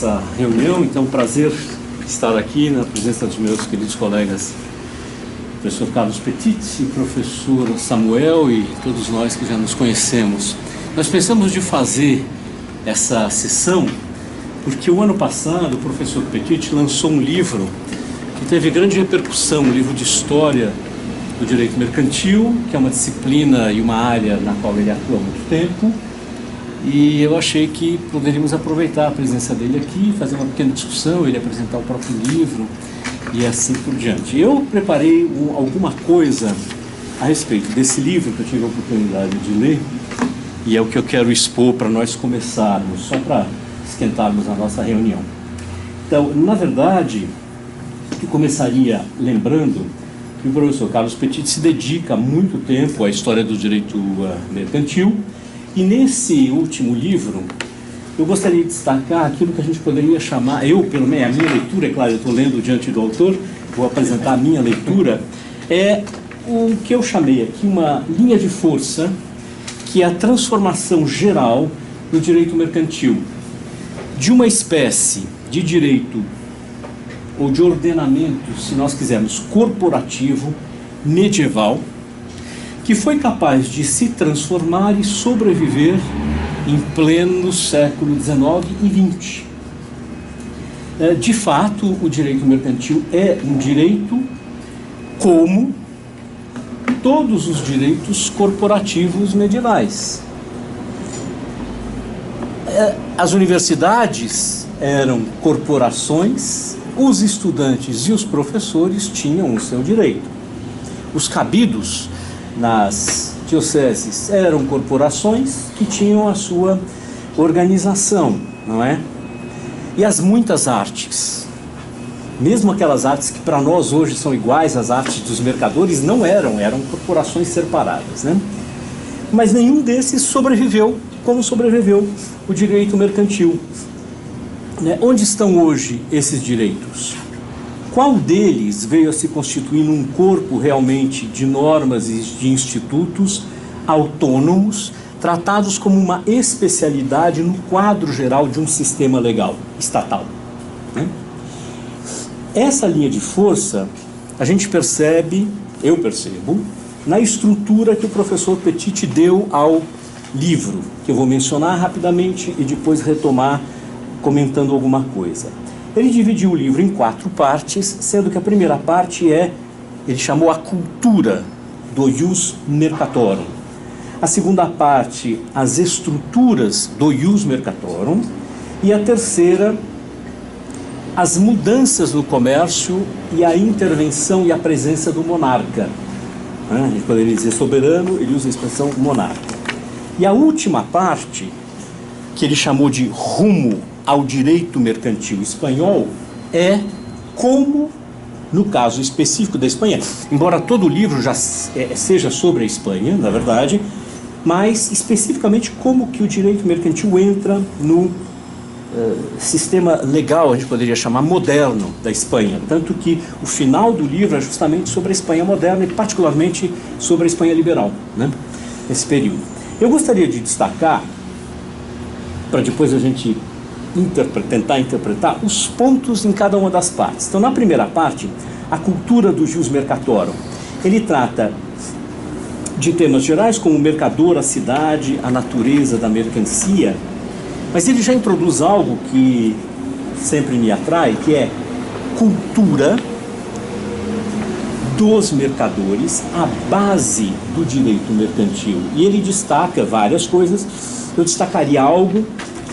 nossa reunião. Então, prazer estar aqui na presença dos meus queridos colegas, professor Carlos Petit e professor Samuel e todos nós que já nos conhecemos. Nós pensamos de fazer essa sessão porque o ano passado o professor Petit lançou um livro que teve grande repercussão, um livro de história do direito mercantil, que é uma disciplina e uma área na qual ele atua há muito tempo. E eu achei que poderíamos aproveitar a presença dele aqui, fazer uma pequena discussão, ele apresentar o próprio livro e assim por diante. Eu preparei alguma coisa a respeito desse livro que eu tive a oportunidade de ler, e é o que eu quero expor para nós começarmos, só para esquentarmos a nossa reunião. Então, na verdade, eu começaria lembrando que o professor Carlos Petit se dedica há muito tempo à história do direito mercantil. E nesse último livro, eu gostaria de destacar aquilo que a gente poderia chamar, pelo menos, a minha leitura, é claro, eu estou lendo diante do autor, vou apresentar a minha leitura, é o que eu chamei aqui uma linha de força, que é a transformação geral do direito mercantil, de uma espécie de direito, ou de ordenamento, se nós quisermos, corporativo, medieval, que foi capaz de se transformar e sobreviver em pleno século XIX e XX. De fato, o direito mercantil é um direito como todos os direitos corporativos medievais. As universidades eram corporações, os estudantes e os professores tinham o seu direito. Os cabidos nas dioceses eram corporações que tinham a sua organização, não é? E as muitas artes, mesmo aquelas artes que para nós hoje são iguais às artes dos mercadores, não eram corporações separadas, né? Mas nenhum desses sobreviveu como sobreviveu o direito mercantil. Onde estão hoje esses direitos? Qual deles veio a se constituir num corpo realmente de normas e de institutos autônomos, tratados como uma especialidade no quadro geral de um sistema legal estatal? Essa linha de força a gente percebe, eu percebo, na estrutura que o professor Petit deu ao livro, que eu vou mencionar rapidamente e depois retomar comentando alguma coisa. Ele dividiu o livro em 4 partes, sendo que a primeira parte ele chamou a cultura do ius mercatorum. A segunda parte, as estruturas do ius mercatorum. E a terceira, as mudanças no comércio e a intervenção e a presença do monarca. A gente poderia dizer soberano, ele usa a expressão monarca. E a última parte, que ele chamou de rumo ao direito mercantil espanhol, é como, no caso específico da Espanha, embora todo o livro já seja sobre a Espanha, na verdade, mas especificamente como que o direito mercantil entra no sistema legal, a gente poderia chamar moderno, da Espanha. Tanto que o final do livro é justamente sobre a Espanha moderna e particularmente sobre a Espanha liberal, nesse período. Eu gostaria de destacar, para depois a gente tentar interpretar os pontos em cada uma das partes. Então, na primeira parte, a cultura do jus mercatorum. Ele trata de temas gerais como o mercador, a cidade, a natureza da mercancia, mas ele já introduz algo que sempre me atrai, que é cultura dos mercadores, a base do direito mercantil. E ele destaca várias coisas. Eu destacaria algo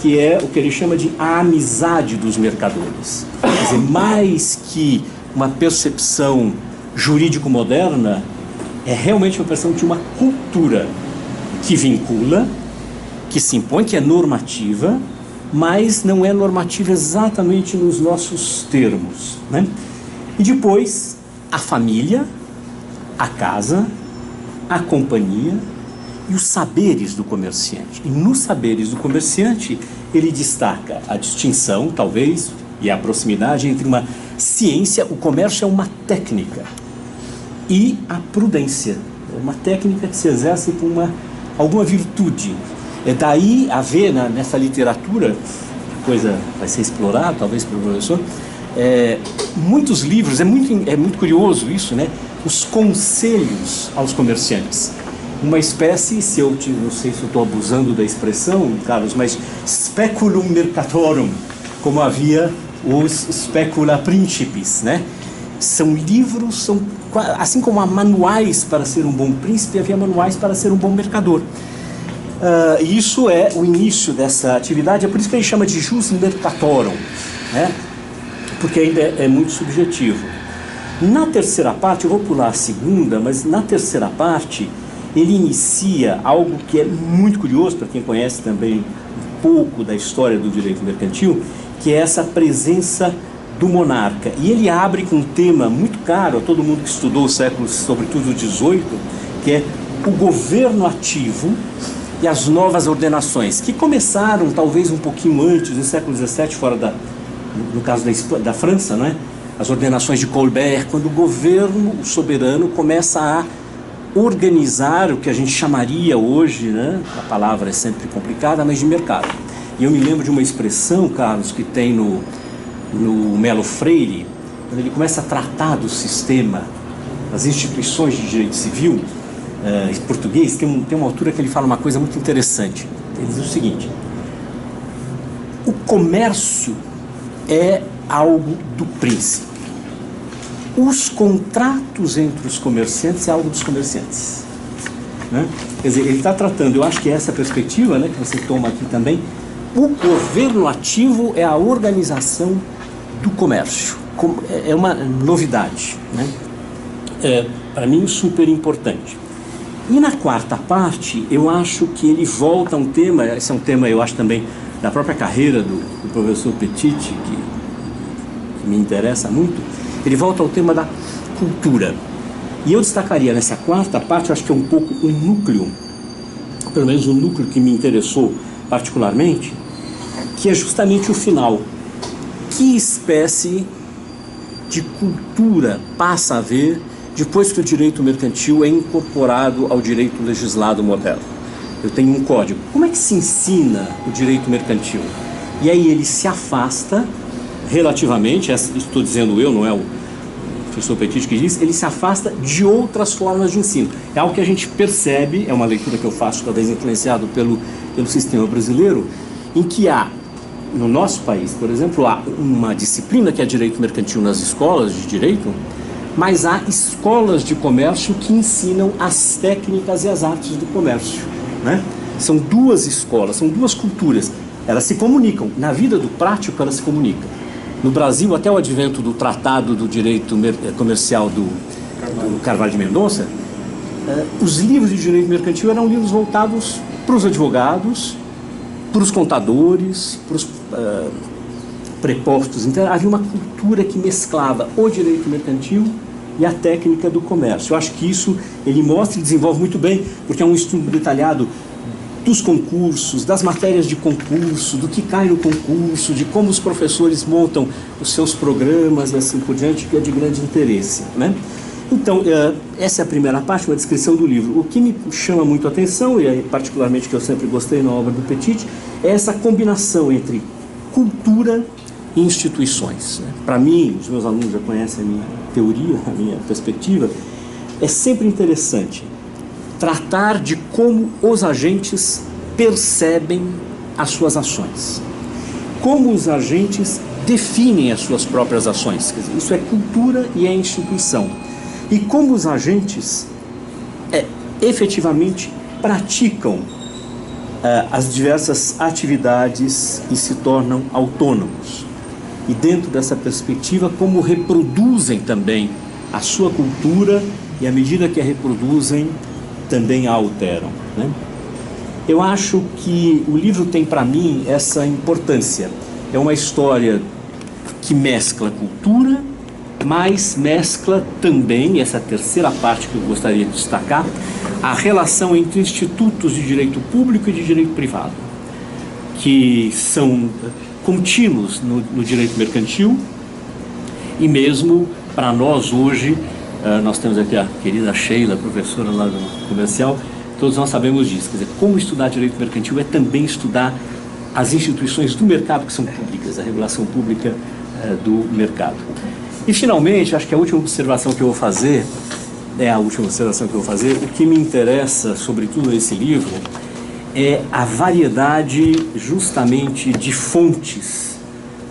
que é o que ele chama de a amizade dos mercadores. Quer dizer, mais que uma percepção jurídico-moderna, é realmente uma percepção de uma cultura que vincula, que se impõe, que é normativa, mas não é normativa exatamente nos nossos termos, E depois, a família, a casa, a companhia e os saberes do comerciante. E nos saberes do comerciante, ele destaca a distinção, talvez, e a proximidade entre uma ciência, o comércio é uma técnica, e a prudência, é uma técnica que se exerce com alguma virtude. É daí haver nessa literatura coisa vai ser explorada, talvez pelo professor. Muitos livros, é muito curioso isso, né? Os conselhos aos comerciantes. Uma espécie, não sei se eu estou abusando da expressão, Carlos, mas speculum mercatorum, como havia os specula principis, né? São livros, assim como há manuais para ser um bom príncipe, havia manuais para ser um bom mercador. Isso é o início dessa atividade, é por isso que a gente chama de jus mercatorum, né? Porque ainda é muito subjetivo. Na terceira parte, eu vou pular a segunda, mas na terceira parte ele inicia algo que é muito curioso para quem conhece também um pouco da história do direito mercantil, que é essa presença do monarca. E ele abre com um tema muito caro a todo mundo que estudou os séculos, sobretudo o XVIII, que é o governo ativo e as novas ordenações, que começaram talvez um pouquinho antes, no século XVII, fora no caso da França, não é? As ordenações de Colbert, quando o governo, o soberano, começa a organizar o que a gente chamaria hoje, né? A palavra é sempre complicada, mas de mercado. E eu me lembro de uma expressão, Carlos, que tem no Melo Freire, quando ele começa a tratar do sistema, das instituições de direito civil, em português, tem uma altura que ele fala uma coisa muito interessante. Ele diz o seguinte: o comércio é algo do príncipe. Os contratos entre os comerciantes é algo dos comerciantes, né? Quer dizer, ele está tratando, eu acho que é essa perspectiva, né, que você toma aqui também. O governo ativo é a organização do comércio. É uma novidade, né? Para mim, super importante. E na quarta parte, eu acho que ele volta a um tema, esse é um tema, eu acho, também da própria carreira do professor Petit, que me interessa muito. Ele volta ao tema da cultura. E eu destacaria nessa quarta parte, eu acho que é um pouco um núcleo, pelo menos um núcleo que me interessou particularmente, que é justamente o final. Que espécie de cultura passa a haver depois que o direito mercantil é incorporado ao direito legislado moderno? Eu tenho um código. Como é que se ensina o direito mercantil? E aí ele se afasta relativamente, estou dizendo eu, não é o professor Petit que diz, ele se afasta de outras formas de ensino. É algo que a gente percebe, é uma leitura que eu faço talvez influenciado pelo sistema brasileiro, em que há, no nosso país, por exemplo, há uma disciplina que é direito mercantil nas escolas de direito, mas há escolas de comércio que ensinam as técnicas e as artes do comércio, né? São duas escolas, são duas culturas. Elas se comunicam. Na vida do prático, elas se comunicam. No Brasil, até o advento do Tratado do Direito Comercial do Carvalho de Mendonça, os livros de direito mercantil eram livros voltados para os advogados, para os contadores, para os prepostos. Então, havia uma cultura que mesclava o direito mercantil e a técnica do comércio. Eu acho que isso ele mostra e desenvolve muito bem, porque é um estudo detalhado dos concursos, das matérias de concurso, do que cai no concurso, de como os professores montam os seus programas e assim por diante, que é de grande interesse, né? Então, essa é a primeira parte, uma descrição do livro. O que me chama muito a atenção, e particularmente que eu sempre gostei na obra do Petit, é essa combinação entre cultura e instituições, né? Para mim, os meus alunos já conhecem a minha teoria, a minha perspectiva, é sempre interessante tratar de como os agentes percebem as suas ações, como os agentes definem as suas próprias ações. Quer dizer, isso é cultura e é instituição. E como os agentes efetivamente praticam as diversas atividades e se tornam autônomos. E dentro dessa perspectiva, como reproduzem também a sua cultura e à medida que a reproduzem, também a alteram, né? Eu acho que o livro tem para mim essa importância. É uma história que mescla cultura, mas mescla também, essa terceira parte que eu gostaria de destacar, a relação entre institutos de direito público e de direito privado, que são contínuos no direito mercantil e mesmo para nós hoje. Nós temos aqui a querida Sheila, professora lá do comercial, todos nós sabemos disso. Quer dizer, como estudar direito mercantil é também estudar as instituições do mercado que são públicas, a regulação pública do mercado. E, finalmente, acho que a última observação que eu vou fazer, o que me interessa, sobretudo nesse livro, é a variedade justamente de fontes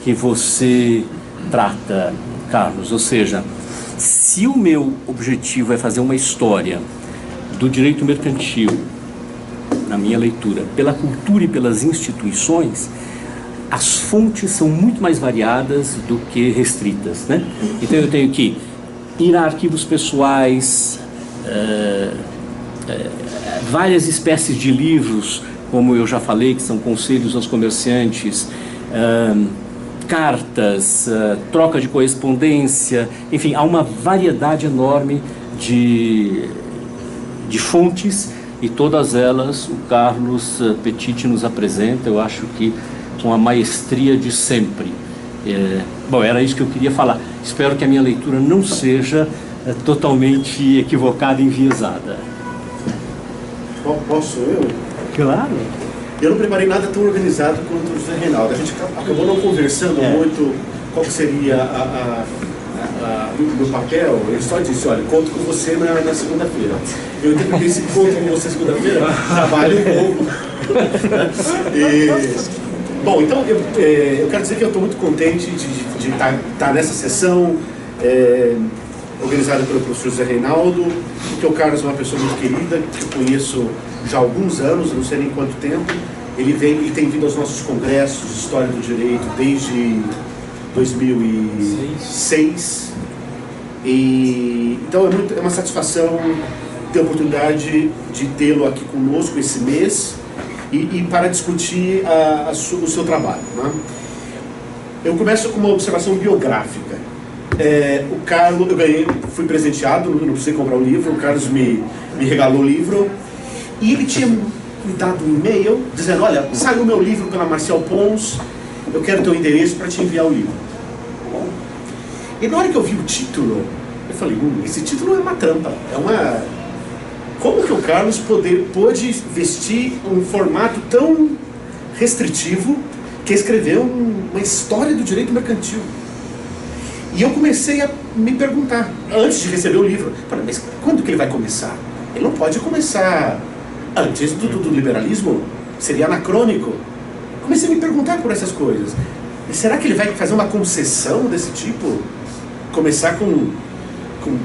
que você trata, Carlos. Ou seja, se o meu objetivo é fazer uma história do direito mercantil, na minha leitura, pela cultura e pelas instituições, as fontes são muito mais variadas do que restritas, né? Então eu tenho que ir a arquivos pessoais, várias espécies de livros, como eu já falei, que são conselhos aos comerciantes, cartas, troca de correspondência, enfim, há uma variedade enorme de fontes, e todas elas o Carlos Petitti nos apresenta, eu acho que com a maestria de sempre. Bom, era isso que eu queria falar. Espero que a minha leitura não seja totalmente equivocada e enviesada. Posso eu? Claro. Eu não preparei nada tão organizado quanto o José Reinaldo. A gente acabou não conversando muito qual que seria o meu papel. Ele só disse, olha, conto com você na segunda-feira. Eu interpretei esse conto com você segunda-feira, trabalho um pouco. Bom, então eu quero dizer que eu estou muito contente de estar nessa sessão organizada pelo professor José Reinaldo, porque o Carlos é uma pessoa muito querida, que eu conheço já há alguns anos, não sei nem quanto tempo. Ele tem vindo aos nossos congressos de História do Direito desde 2006. Então é uma satisfação ter a oportunidade de tê-lo aqui conosco esse mês e para discutir o seu trabalho, né? Eu começo com uma observação biográfica. O Carlos, fui presenteado, não precisei comprar o livro, o Carlos me regalou o livro, e ele tinha me dado um e-mail dizendo, olha, saiu o meu livro pela Marcial Pons, eu quero teu endereço para te enviar o livro. E na hora que eu vi o título, eu falei, esse título é uma trampa, como que o Carlos pôde vestir um formato tão restritivo que escreveu uma história do direito mercantil? E eu comecei a me perguntar, antes de receber o livro, mas quando que ele vai começar? Ele não pode começar antes do liberalismo? Seria anacrônico. Comecei a me perguntar por essas coisas. E será que ele vai fazer uma concessão desse tipo? Começar com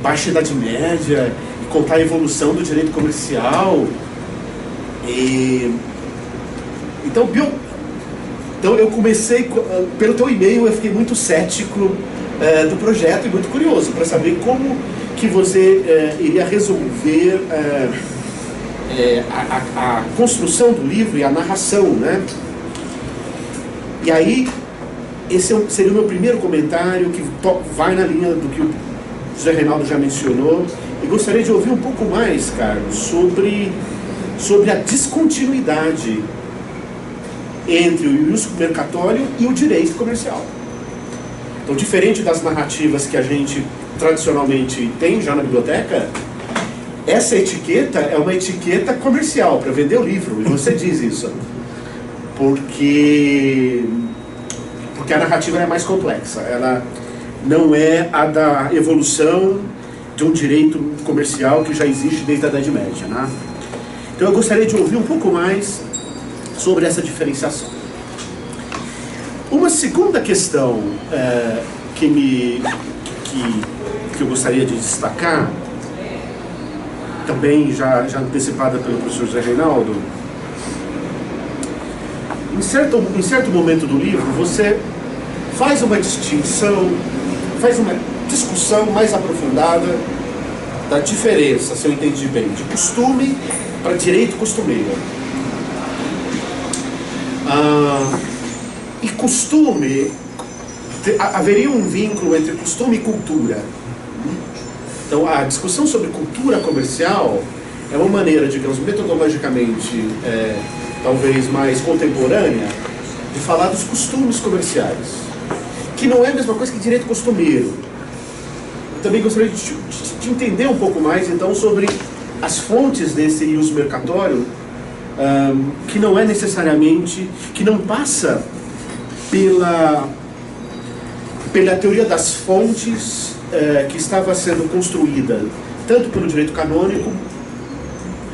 Baixa Idade Média e contar a evolução do direito comercial? Então eu comecei, pelo teu e-mail, eu fiquei muito cético do projeto e muito curioso para saber como que você iria resolver a construção do livro e a narração, né? E aí, esse seria o meu primeiro comentário, que vai na linha do que o José Reinaldo já mencionou, e gostaria de ouvir um pouco mais, Carlos, sobre a descontinuidade entre o ius mercatório e o direito comercial. Então, diferente das narrativas que a gente tradicionalmente tem já na biblioteca, essa etiqueta é uma etiqueta comercial, para vender o livro, e você diz isso. Porque a narrativa é mais complexa, ela não é a da evolução de um direito comercial que já existe desde a Idade Média, né? Então eu gostaria de ouvir um pouco mais sobre essa diferenciação. Uma segunda questão que eu gostaria de destacar, também já antecipada pelo professor José Reinaldo, em certo momento do livro você faz uma distinção, faz uma discussão mais aprofundada da diferença, se eu entendi bem, de costume para direito costumeiro. E costume, haveria um vínculo entre costume e cultura. Então a discussão sobre cultura comercial é uma maneira, digamos, metodologicamente talvez mais contemporânea, de falar dos costumes comerciais, que não é a mesma coisa que direito costumeiro. Eu também gostaria de entender um pouco mais, então, sobre as fontes desse ius mercatório que não é necessariamente, que não passa pela teoria das fontes que estava sendo construída tanto pelo direito canônico,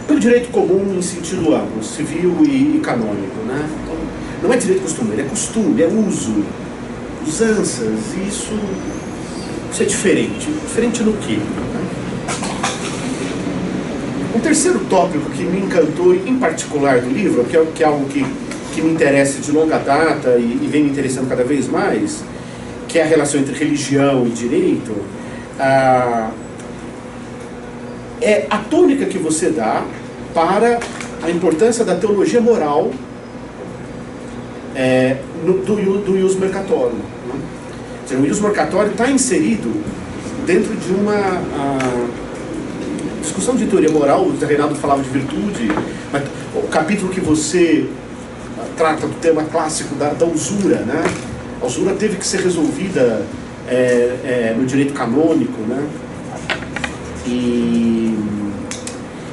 pelo direito comum em sentido amplo, civil e canônico, né? Então, não é direito costumeiro, é costume, é uso, usanças, e isso é diferente. Diferente no quê? Né? Um terceiro tópico que me encantou, em particular do livro, que é algo que me interessa de longa data e vem me interessando cada vez mais, que é a relação entre religião e direito, é a tônica que você dá para a importância da teologia moral do ius mercatorium. Né? O ius mercatorium está inserido dentro de uma discussão de teoria moral. O Reinaldo falava de virtude, mas o capítulo que você trata do tema clássico da usura, né? A usura teve que ser resolvida no direito canônico, né?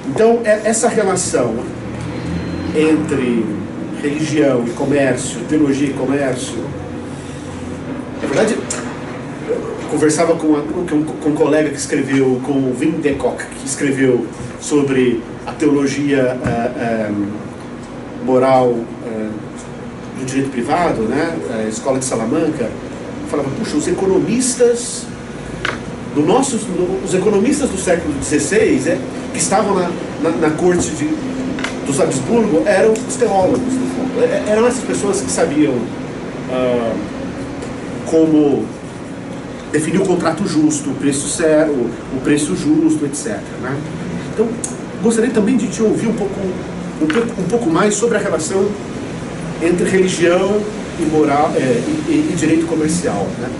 Então, essa relação entre religião e comércio, teologia e comércio, na verdade, eu conversava com um colega que escreveu, com o Wim de Kock, que escreveu sobre a teologia moral do direito privado, né, a Escola de Salamanca. Falava, puxa, os economistas do século XVI, que estavam na corte dos Habsburgo, eram os teólogos, no fundo. Eram essas pessoas que sabiam como definir o contrato justo, o preço justo, etc. Né? Então, gostaria também de te ouvir um pouco mais sobre a relação entre religião e moral e direito comercial, né?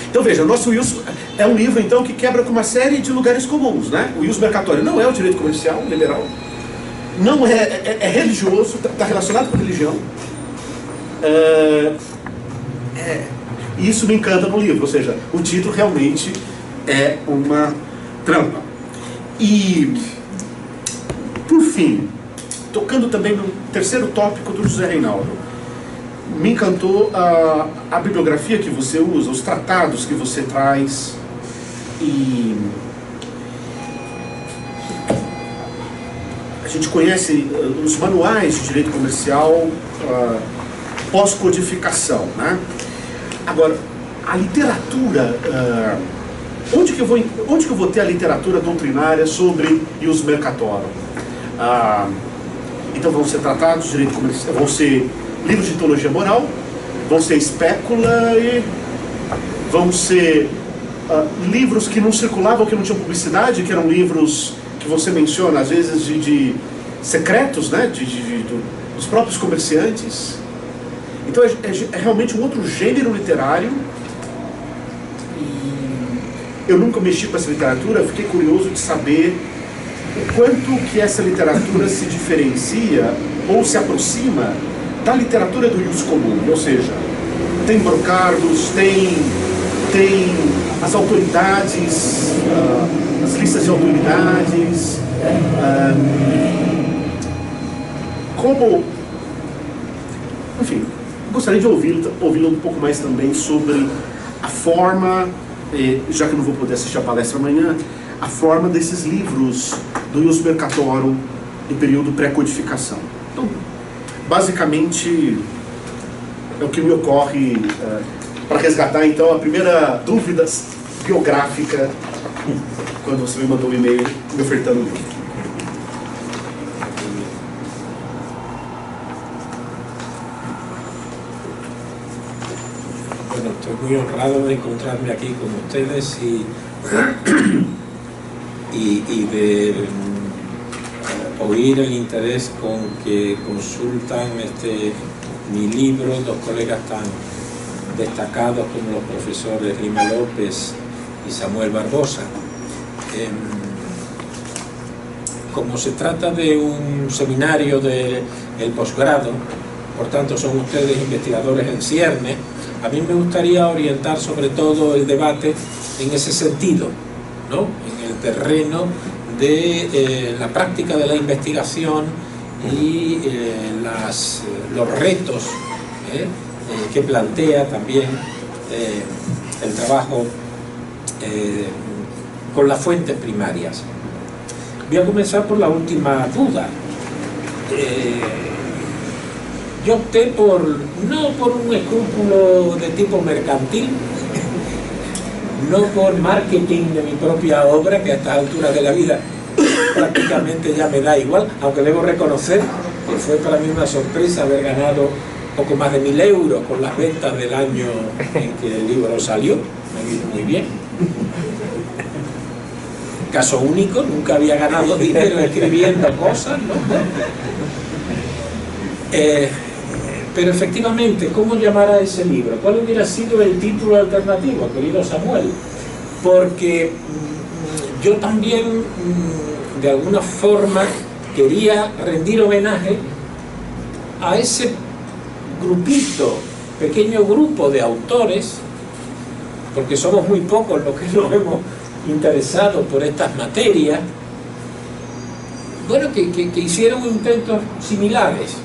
Então veja, o nosso ius é um livro então que quebra com uma série de lugares comuns, né? O ius mercatorium não é o direito comercial liberal, não é religioso, está relacionado com a religião. E isso me encanta no livro, ou seja, o título realmente é uma trampa. E por fim, tocando também no terceiro tópico do José Reinaldo, me encantou a bibliografia que você usa, os tratados que você traz, e a gente conhece os manuais de direito comercial pós-codificação, né? Agora, a literatura, onde que eu vou ter a literatura doutrinária sobre ius mercatorium? Então vão ser tratados de direito comercial, vão ser livros de teologia moral, vão ser espécula, e vão ser livros que não circulavam, que não tinham publicidade, que eram livros que você menciona, às vezes, de secretos, né, dos próprios comerciantes. Então é realmente um outro gênero literário. E eu nunca mexi com essa literatura, fiquei curioso de saber o quanto que essa literatura se diferencia ou se aproxima da literatura do ius comum, ou seja, tem brocardos, tem as autoridades, as listas de autoridades, enfim, gostaria de ouvi-lo um pouco mais também sobre a forma, já que eu não vou poder assistir a palestra amanhã, a forma desses livros do ius mercatorium do período pré-codificação. Então, basicamente, é o que me ocorre para resgatar, então, a primeira dúvida biográfica quando você me mandou um e-mail me ofertando o livro. Bueno, estoy muy honrado de encontrarme aquí con ustedes y de oír el interés con que consultan mi libro dos colegas tan destacados como los profesores Rime López y Samuel Barbosa. Como se trata de un seminario del posgrado, por tanto son ustedes investigadores en cierne, a mí me gustaría orientar sobre todo el debate en ese sentido, ¿no? En el terreno de la práctica de la investigación y los retos que plantea también el trabajo con las fuentes primarias. Voy a comenzar por la última duda. Yo opté no por un escrúpulo de tipo mercantil, no por marketing de mi propia obra, que a estas alturas de la vida prácticamente ya me da igual, aunque debo reconocer que fue para mí una sorpresa haber ganado poco más de 1.000 euros con las ventas del año en que el libro salió. Me vino muy bien. Caso único, nunca había ganado dinero escribiendo cosas, ¿no? Pero efectivamente, ¿cómo llamar a ese libro? ¿Cuál hubiera sido el título alternativo, querido Samuel? Porque yo también, de alguna forma, quería rendir homenaje a ese grupito, pequeño grupo de autores, porque somos muy pocos los que nos hemos interesado por estas materias, bueno, que hicieron intentos similares.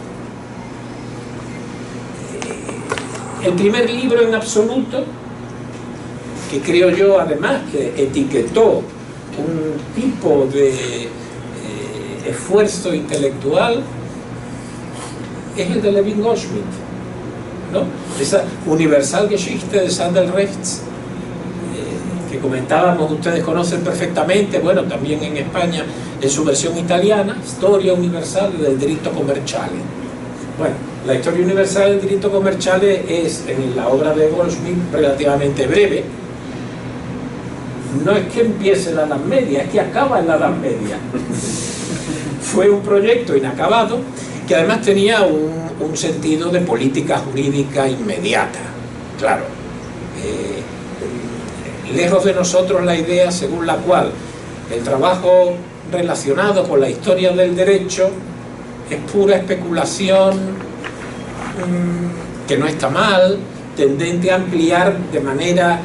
El primer libro en absoluto, que creo yo además que etiquetó un tipo de esfuerzo intelectual, es el de Levin Goldschmidt, ¿no? Esa Universalgeschichte des Handelrechts, que comentábamos, ustedes conocen perfectamente, bueno, también en España, en su versión italiana, Historia Universal del Diritto Commerciale. Bueno, la Historia Universal del Diritto Commerciale es, en la obra de Goldschmidt, relativamente breve. No es que empiece la Edad Media, es que acaba en la Edad Media. Fue un proyecto inacabado, que además tenía un sentido de política jurídica inmediata, claro. Lejos de nosotros la idea según la cual el trabajo relacionado con la historia del derecho es pura especulación, que no está mal, tendente a ampliar de manera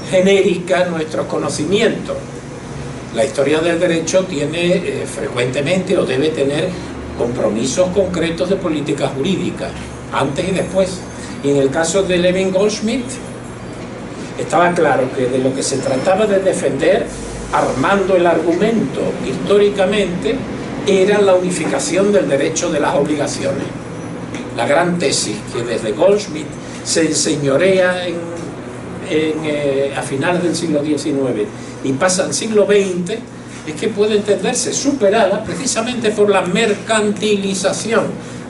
genérica nuestros conocimientos. La historia del derecho tiene frecuentemente, o debe tener, compromisos concretos de política jurídica, antes y después. Y en el caso de Levin Goldschmidt, estaba claro que de lo que se trataba de defender, armando el argumento históricamente, era la unificación del derecho de las obligaciones. La gran tesis que desde Goldschmidt se enseñorea a finales del siglo XIX y pasa al siglo XX, es que puede entenderse superada precisamente por la mercantilización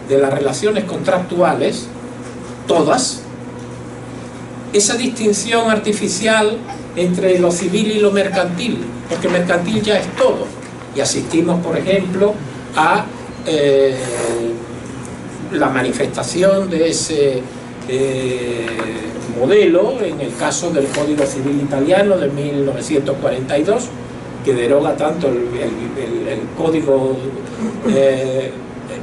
de las relaciones contractuales, todas, esa distinción artificial entre lo civil y lo mercantil, porque mercantil ya es todo. Y asistimos, por ejemplo, a la manifestación de ese modelo en el caso del Código Civil Italiano de 1942, que deroga tanto el Código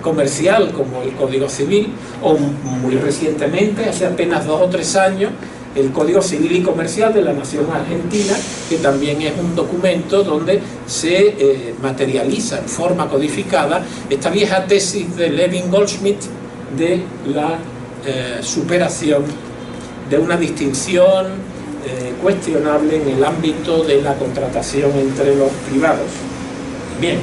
comercial como el Código Civil, o muy recientemente, hace apenas 2 o 3 años, el Código Civil y Comercial de la Nación Argentina, que también es un documento donde se materializa en forma codificada esta vieja tesis de Levin Goldschmidt de la superación de una distinción cuestionable en el ámbito de la contratación entre los privados. Bien,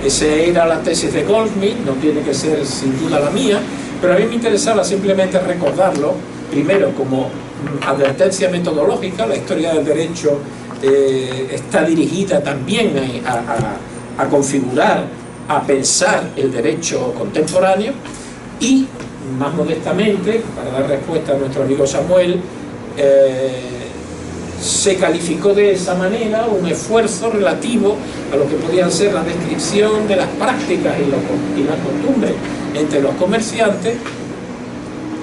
esa era la tesis de Goldschmidt, no tiene que ser sin duda la mía, pero a mí me interesaba simplemente recordarlo, primero como advertencia metodológica. La historia del derecho está dirigida también a configurar, a pensar el derecho contemporáneo, y más modestamente, para dar respuesta a nuestro amigo Samuel, se calificó de esa manera un esfuerzo relativo a lo que podían ser la descripción de las prácticas y las costumbres entre los comerciantes,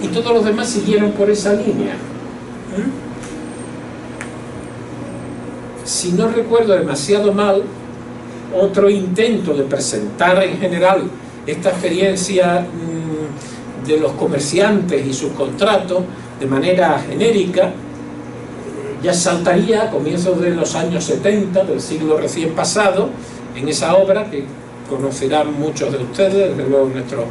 y todos los demás siguieron por esa línea. Si no recuerdo demasiado mal, otro intento de presentar en general esta experiencia de los comerciantes y sus contratos de manera genérica ya saltaría a comienzos de los años 70 del siglo recién pasado, en esa obra que conocerán muchos de ustedes, desde luego nuestros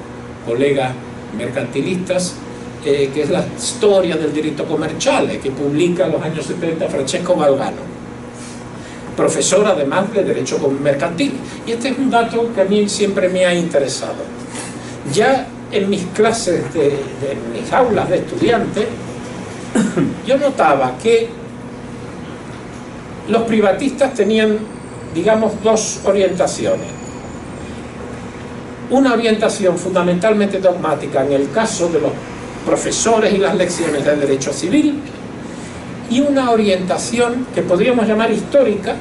colegas mercantilistas, que es la storia del diritto commerciale, que publica en los años 70 Francesco Galgano, profesor además de Derecho Mercantil. Y este es un dato que a mí siempre me ha interesado. Ya en mis clases, en mis aulas de estudiantes, yo notaba que los privatistas tenían, digamos, dos orientaciones. Una orientación fundamentalmente dogmática en el caso de los profesores y las lecciones de derecho civil, y una orientación que podríamos llamar histórica,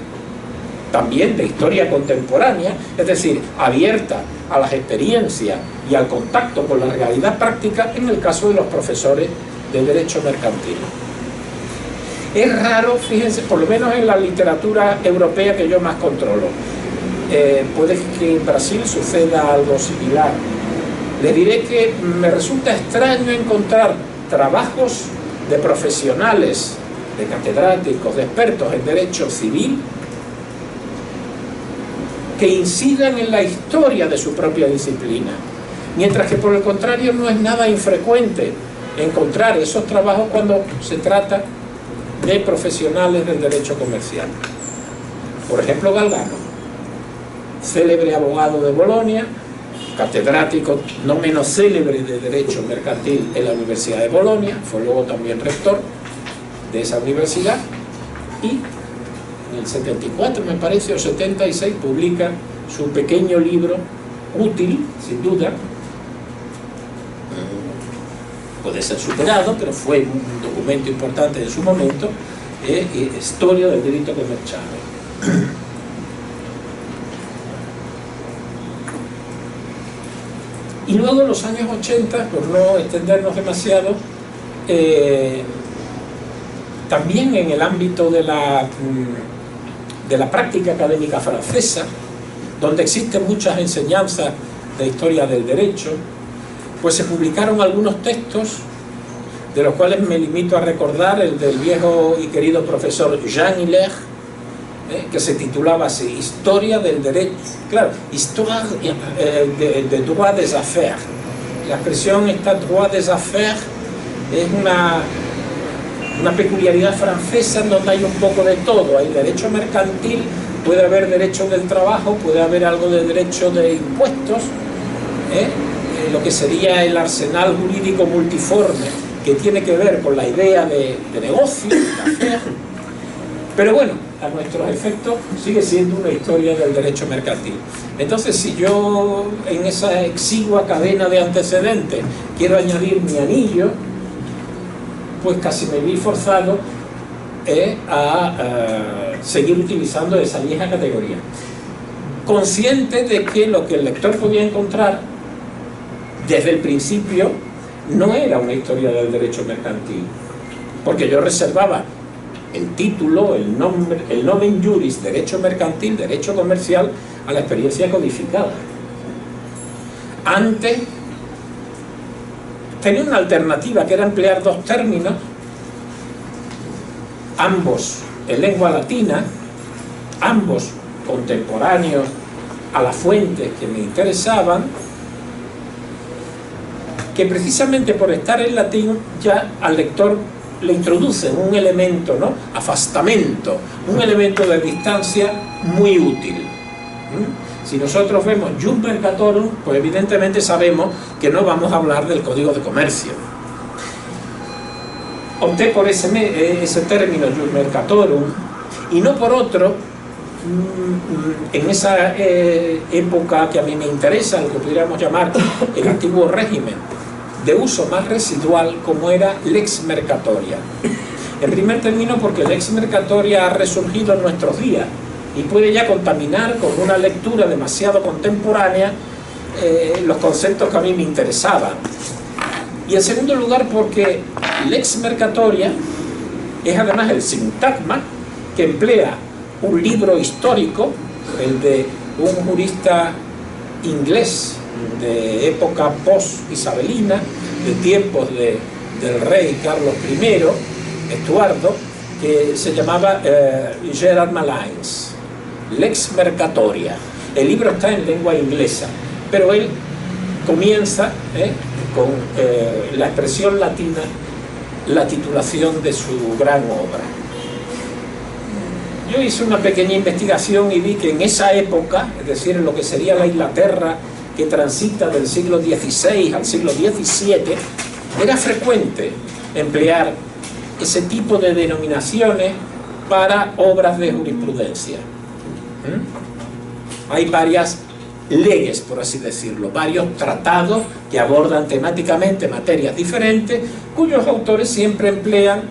también de historia contemporánea, es decir, abierta a las experiencias y al contacto con la realidad práctica en el caso de los profesores de derecho mercantil. Es raro, fíjense, por lo menos en la literatura europea que yo más controlo. Puede que en Brasil suceda algo similar. Les diré que me resulta extraño encontrar trabajos de profesionales, de catedráticos, de expertos en derecho civil, que incidan en la historia de su propia disciplina, mientras que por el contrario no es nada infrecuente encontrar esos trabajos cuando se trata de profesionales del derecho comercial. Por ejemplo, Galgano, célebre abogado de Bolonia, catedrático no menos célebre de Derecho Mercantil en la Universidad de Bolonia, fue luego también rector de esa universidad, y en el 74, me parece, o 76, publica su pequeño libro, útil, sin duda, puede ser superado, pero fue un documento importante en su momento, Historia del Diritto Commerciale. Y luego en los años 80, por no extendernos demasiado, también en el ámbito de la práctica académica francesa, donde existen muchas enseñanzas de historia del derecho, pues se publicaron algunos textos, de los cuales me limito a recordar el del viejo y querido profesor Jean Hilaire, que se titulaba así, Historia del Derecho, claro, Histoire de droit des affaires. La expresión esta, droit des affaires, es una peculiaridad francesa en donde hay un poco de todo. Hay derecho mercantil, puede haber derecho del trabajo, puede haber algo de derecho de impuestos, lo que sería el arsenal jurídico multiforme que tiene que ver con la idea de negocio, de affaire. Pero bueno, a nuestros efectos sigue siendo una historia del derecho mercantil. Entonces, si yo en esa exigua cadena de antecedentes quiero añadir mi anillo, pues casi me vi forzado a seguir utilizando esa vieja categoría, consciente de que lo que el lector podía encontrar desde el principio no era una historia del derecho mercantil, porque yo reservaba el título, el nomen juris, derecho mercantil, derecho comercial, a la experiencia codificada. Antes tenía una alternativa, que era emplear dos términos, ambos en lengua latina, ambos contemporáneos a las fuentes que me interesaban, que precisamente por estar en latín ya al lector le introducen un elemento, ¿no?, afastamento, un elemento de distancia muy útil. Si nosotros vemos Jus Mercatorum, pues evidentemente sabemos que no vamos a hablar del Código de Comercio. Opté por ese término Jus Mercatorum y no por otro, en esa época que a mí me interesa, lo que pudiéramos llamar el antiguo régimen, de uso más residual, como era Lex Mercatoria. En primer término, porque Lex Mercatoria ha resurgido en nuestros días y puede ya contaminar con una lectura demasiado contemporánea los conceptos que a mí me interesaban. Y en segundo lugar, porque Lex Mercatoria es además el sintagma que emplea un libro histórico, el de un jurista inglés de época post-isabelina, de tiempos del rey Carlos I, Estuardo, que se llamaba Gerard Malines, Lex Mercatoria. El libro está en lengua inglesa, pero él comienza con la expresión latina, la titulación de su gran obra. Yo hice una pequeña investigación y vi que en esa época, es decir, en lo que sería la Inglaterra que transita del siglo XVI al siglo XVII, era frecuente emplear ese tipo de denominaciones para obras de jurisprudencia. Hay varias leyes, por así decirlo, varios tratados que abordan temáticamente materias diferentes, cuyos autores siempre emplean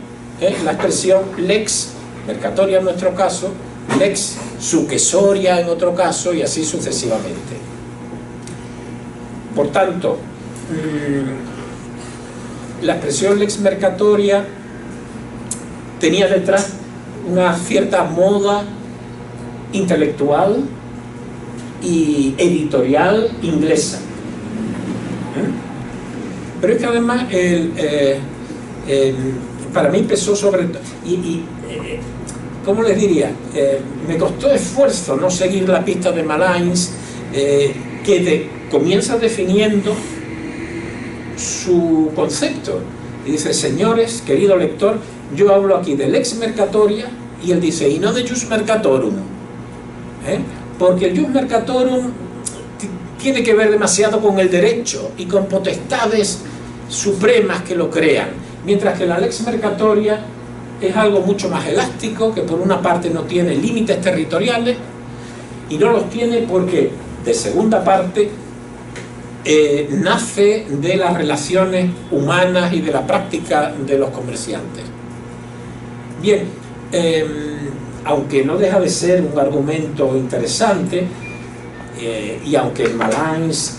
la expresión lex mercatoria en nuestro caso, lex sucesoria en otro caso, y así sucesivamente. Por tanto, la expresión lex mercatoria tenía detrás una cierta moda intelectual y editorial inglesa. Pero es que además para mí pesó sobre todo, ¿cómo les diría? Me costó esfuerzo no seguir la pista de Malines, comienza definiendo su concepto y dice: señores, querido lector, yo hablo aquí de lex mercatoria, y él dice, y no de jus mercatorum, porque el jus mercatorum tiene que ver demasiado con el derecho y con potestades supremas que lo crean, mientras que la lex mercatoria es algo mucho más elástico, que por una parte no tiene límites territoriales, y no los tiene porque, de segunda parte, nace de las relaciones humanas y de la práctica de los comerciantes. Bien, aunque no deja de ser un argumento interesante, y aunque Malines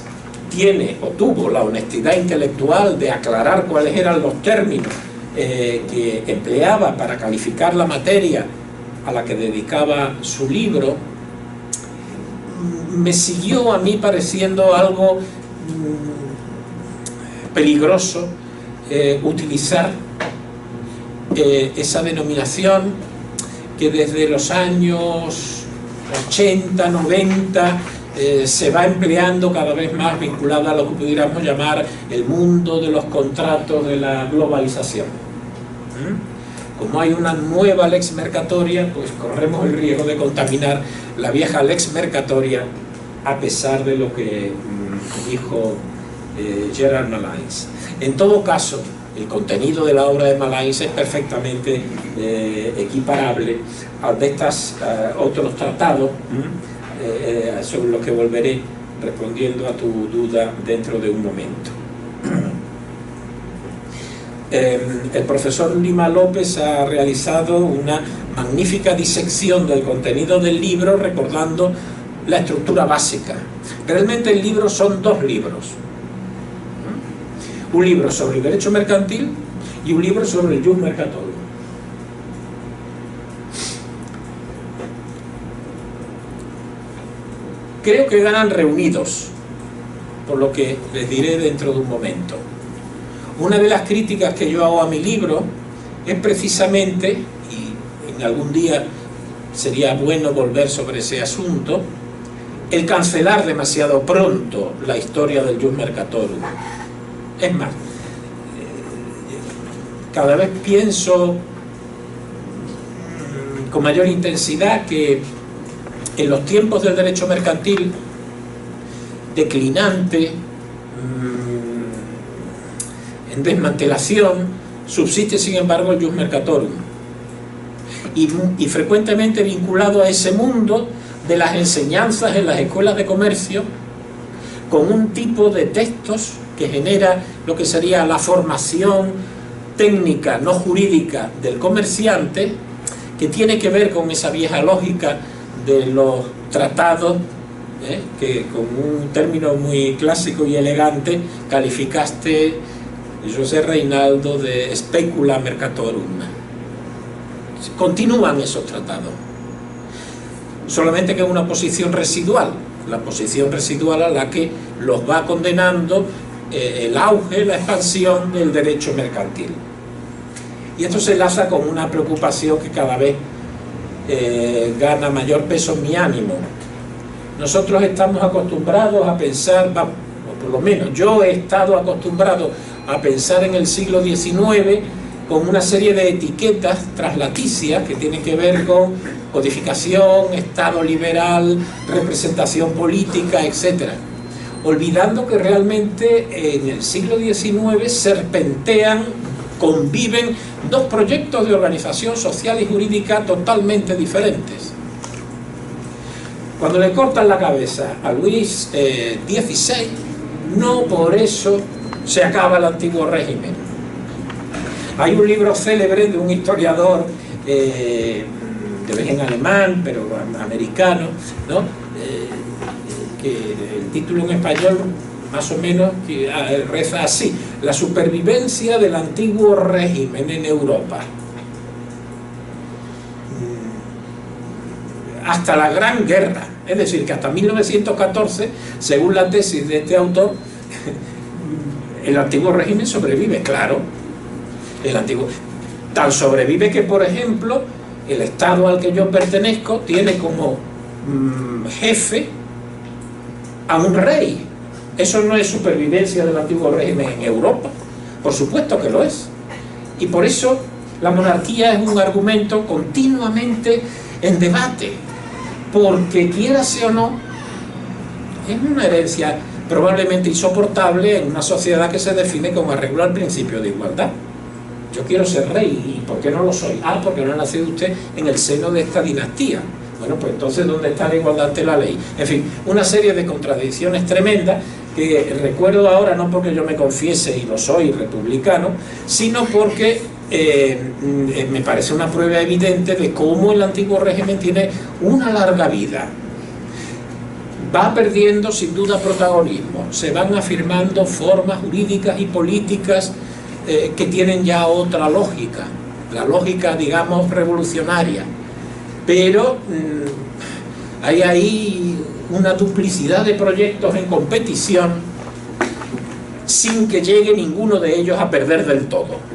tiene o tuvo la honestidad intelectual de aclarar cuáles eran los términos que empleaba para calificar la materia a la que dedicaba su libro, me siguió a mí pareciendo algo peligroso utilizar esa denominación que desde los años 80, 90 se va empleando cada vez más, vinculada a lo que pudiéramos llamar el mundo de los contratos de la globalización. Como hay una nueva lex mercatoria, pues corremos el riesgo de contaminar la vieja lex mercatoria, a pesar de lo que dijo Gerard Malines. En todo caso, el contenido de la obra de Malines es perfectamente equiparable al de estos otros tratados, sobre los que volveré respondiendo a tu duda dentro de un momento. El profesor Lima López ha realizado una magnífica disección del contenido del libro, recordando la estructura básica. Realmente el libro son dos libros: un libro sobre el derecho mercantil y un libro sobre el jus mercatorum. Creo que ganan reunidos, por lo que les diré dentro de un momento. Una de las críticas que yo hago a mi libro es precisamente, y en algún día sería bueno volver sobre ese asunto, el cancelar demasiado pronto la historia del jus mercatorum. Es más, cada vez pienso con mayor intensidad que en los tiempos del derecho mercantil declinante, en desmantelación, subsiste sin embargo el jus mercatorum, y frecuentemente vinculado a ese mundo de las enseñanzas en las escuelas de comercio, con un tipo de textos que genera lo que sería la formación técnica no jurídica del comerciante, que tiene que ver con esa vieja lógica de los tratados, que con un término muy clásico y elegante calificaste, José Reinaldo, de specula mercatorum. Continúan esos tratados, solamente que es una posición residual, la posición residual a la que los va condenando el auge, la expansión del derecho mercantil. Y esto se enlaza con una preocupación que cada vez gana mayor peso en mi ánimo. Nosotros estamos acostumbrados a pensar, o por lo menos yo he estado acostumbrado a pensar en el siglo XIX con una serie de etiquetas traslaticias que tienen que ver con codificación, Estado liberal, representación política, etc. Olvidando que realmente en el siglo XIX serpentean, conviven dos proyectos de organización social y jurídica totalmente diferentes. Cuando le cortan la cabeza a Luis XVI, no por eso se acaba el antiguo régimen. Hay un libro célebre de un historiador de origen alemán, pero americano, ¿no? Que el título en español más o menos reza así: la supervivencia del antiguo régimen en Europa. Hasta la Gran Guerra, es decir, que hasta 1914, según la tesis de este autor, el antiguo régimen sobrevive, claro. El antiguo tal sobrevive que, por ejemplo, el Estado al que yo pertenezco tiene como jefe a un rey. ¿Eso no es supervivencia del antiguo régimen en Europa? Por supuesto que lo es. Y por eso la monarquía es un argumento continuamente en debate, porque quiérase o no, es una herencia probablemente insoportable en una sociedad que se define como arreglo al principio de igualdad. Yo quiero ser rey, ¿y por qué no lo soy? Ah, porque no ha nacido usted en el seno de esta dinastía. Bueno, pues entonces, ¿dónde está la igualdad ante la ley? En fin, una serie de contradicciones tremendas que recuerdo ahora, no porque yo me confiese y lo soy republicano, sino porque me parece una prueba evidente de cómo el antiguo régimen tiene una larga vida. Va perdiendo sin duda protagonismo, se van afirmando formas jurídicas y políticas que tienen ya otra lógica, la lógica, digamos, revolucionaria, pero hay ahí una duplicidad de proyectos en competición sin que llegue ninguno de ellos a perder del todo.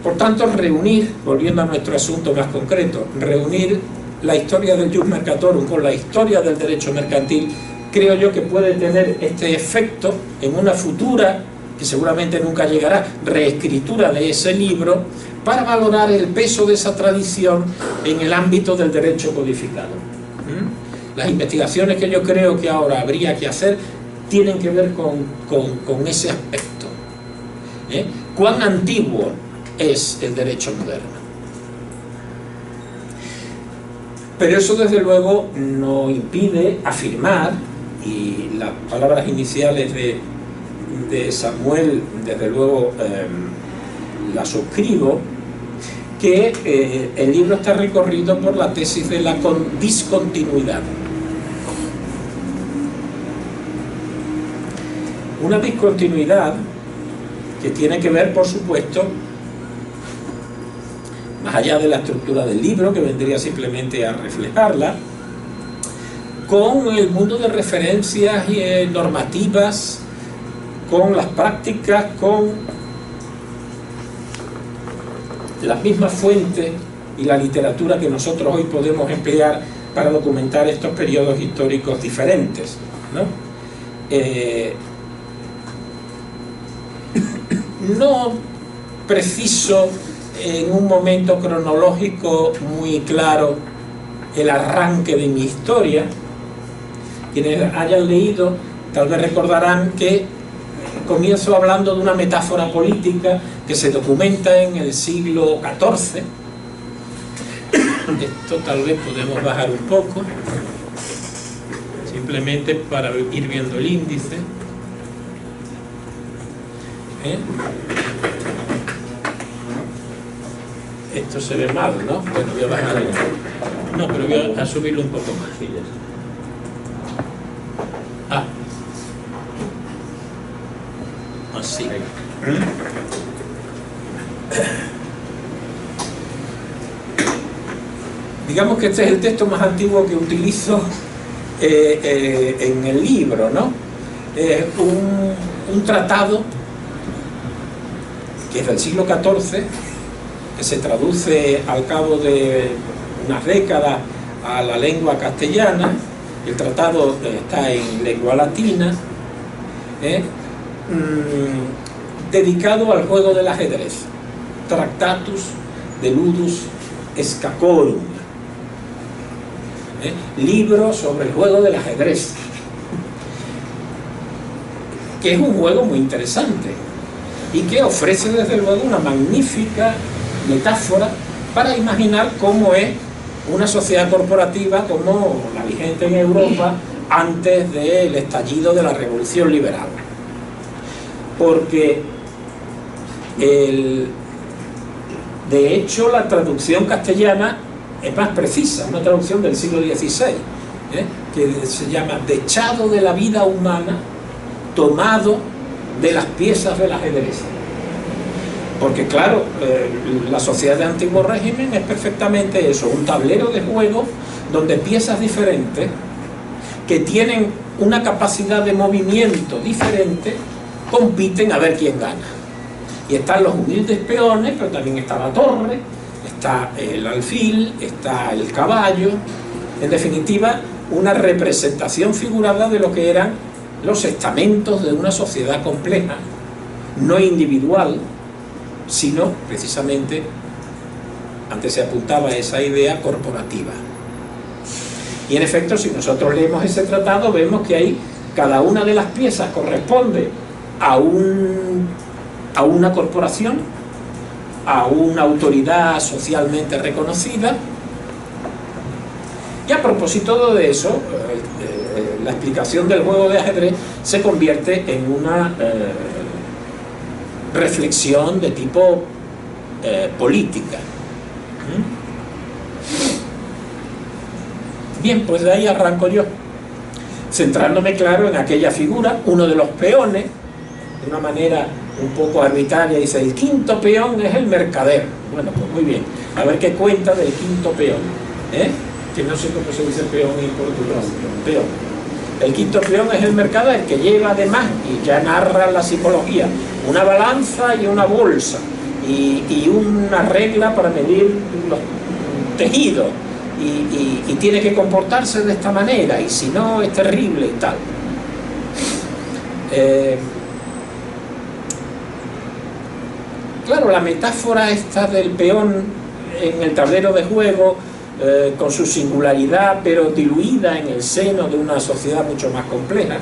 Por tanto, reunir, volviendo a nuestro asunto más concreto, reunir la historia del Jus Mercatorum con la historia del derecho mercantil, creo yo que puede tener este efecto en una futura, que seguramente nunca llegará, reescritura de ese libro, para valorar el peso de esa tradición en el ámbito del derecho codificado. Las investigaciones que yo creo que ahora habría que hacer tienen que ver con ese aspecto. ¿Cuán antiguo es el derecho moderno? Pero eso desde luego no impide afirmar, y las palabras iniciales de Samuel desde luego las suscribo, que el libro está recorrido por la tesis de la discontinuidad. Una discontinuidad que tiene que ver, por supuesto, más allá de la estructura del libro, que vendría simplemente a reflejarla, con el mundo de referencias normativas, con las prácticas, con las mismas fuentes y la literatura que nosotros hoy podemos emplear para documentar estos periodos históricos diferentes, ¿no? No preciso en un momento cronológico muy claro el arranque de mi historia. Quienes hayan leído tal vez recordarán que comienzo hablando de una metáfora política que se documenta en el siglo XIV. Esto tal vez podemos bajar un poco, simplemente para ir viendo el índice. Esto se ve mal, ¿no? Bueno, voy a bajar ahí. No, pero voy a subirlo un poco más. Ah. Así. Digamos que este es el texto más antiguo que utilizo en el libro, ¿no? Un tratado que es del siglo XIV, que se traduce al cabo de unas décadas a la lengua castellana. El tratado está en lengua latina, dedicado al juego del ajedrez, Tractatus de Ludus Scacorum, libro sobre el juego del ajedrez, que es un juego muy interesante y que ofrece desde luego una magnífica metáfora para imaginar cómo es una sociedad corporativa como la vigente en Europa antes del estallido de la Revolución Liberal. Porque de hecho la traducción castellana es más precisa, una traducción del siglo XVI, que se llama Dechado de la vida humana tomado de las piezas del ajedrez. Porque claro, la sociedad de antiguo régimen es perfectamente eso, un tablero de juego donde piezas diferentes que tienen una capacidad de movimiento diferente compiten a ver quién gana. Y están los humildes peones, pero también está la torre, está el alfil, está el caballo. En definitiva, una representación figurada de lo que eran los estamentos de una sociedad compleja, no individual, sino precisamente, antes se apuntaba a esa idea corporativa. Y en efecto, si nosotros leemos ese tratado, vemos que ahí cada una de las piezas corresponde a una corporación, a una autoridad socialmente reconocida. Y a propósito de eso, la explicación del juego de ajedrez se convierte en una reflexión de tipo política. Bien, pues de ahí arranco yo, centrándome, claro, en aquella figura, uno de los peones, de una manera un poco arbitraria, dice, el quinto peón es el mercader. Bueno, pues muy bien, a ver qué cuenta del quinto peón, que no sé cómo se dice peón en portugués, peón. El quinto peón es el mercader, que lleva además, y ya narra la psicología, una balanza y una bolsa, y una regla para medir los tejidos, y tiene que comportarse de esta manera, y si no es terrible y tal. Claro, la metáfora esta del peón en el tablero de juego, con su singularidad, pero diluida en el seno de una sociedad mucho más compleja,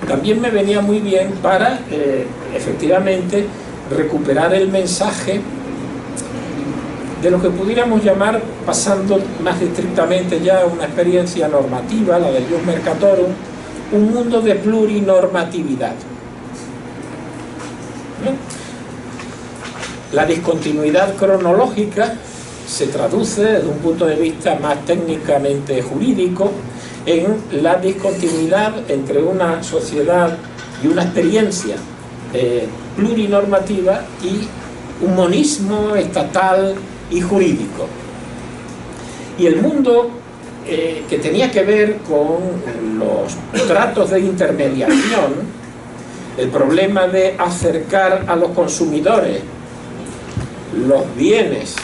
también me venía muy bien para, efectivamente, recuperar el mensaje de lo que pudiéramos llamar, pasando más estrictamente ya a una experiencia normativa, la del Jus Mercatorum, un mundo de plurinormatividad. La discontinuidad cronológica se traduce desde un punto de vista más técnicamente jurídico en la discontinuidad entre una sociedad y una experiencia plurinormativa y un monismo estatal y jurídico. Y el mundo que tenía que ver con los tratos de intermediación, el problema de acercar a los consumidores los bienes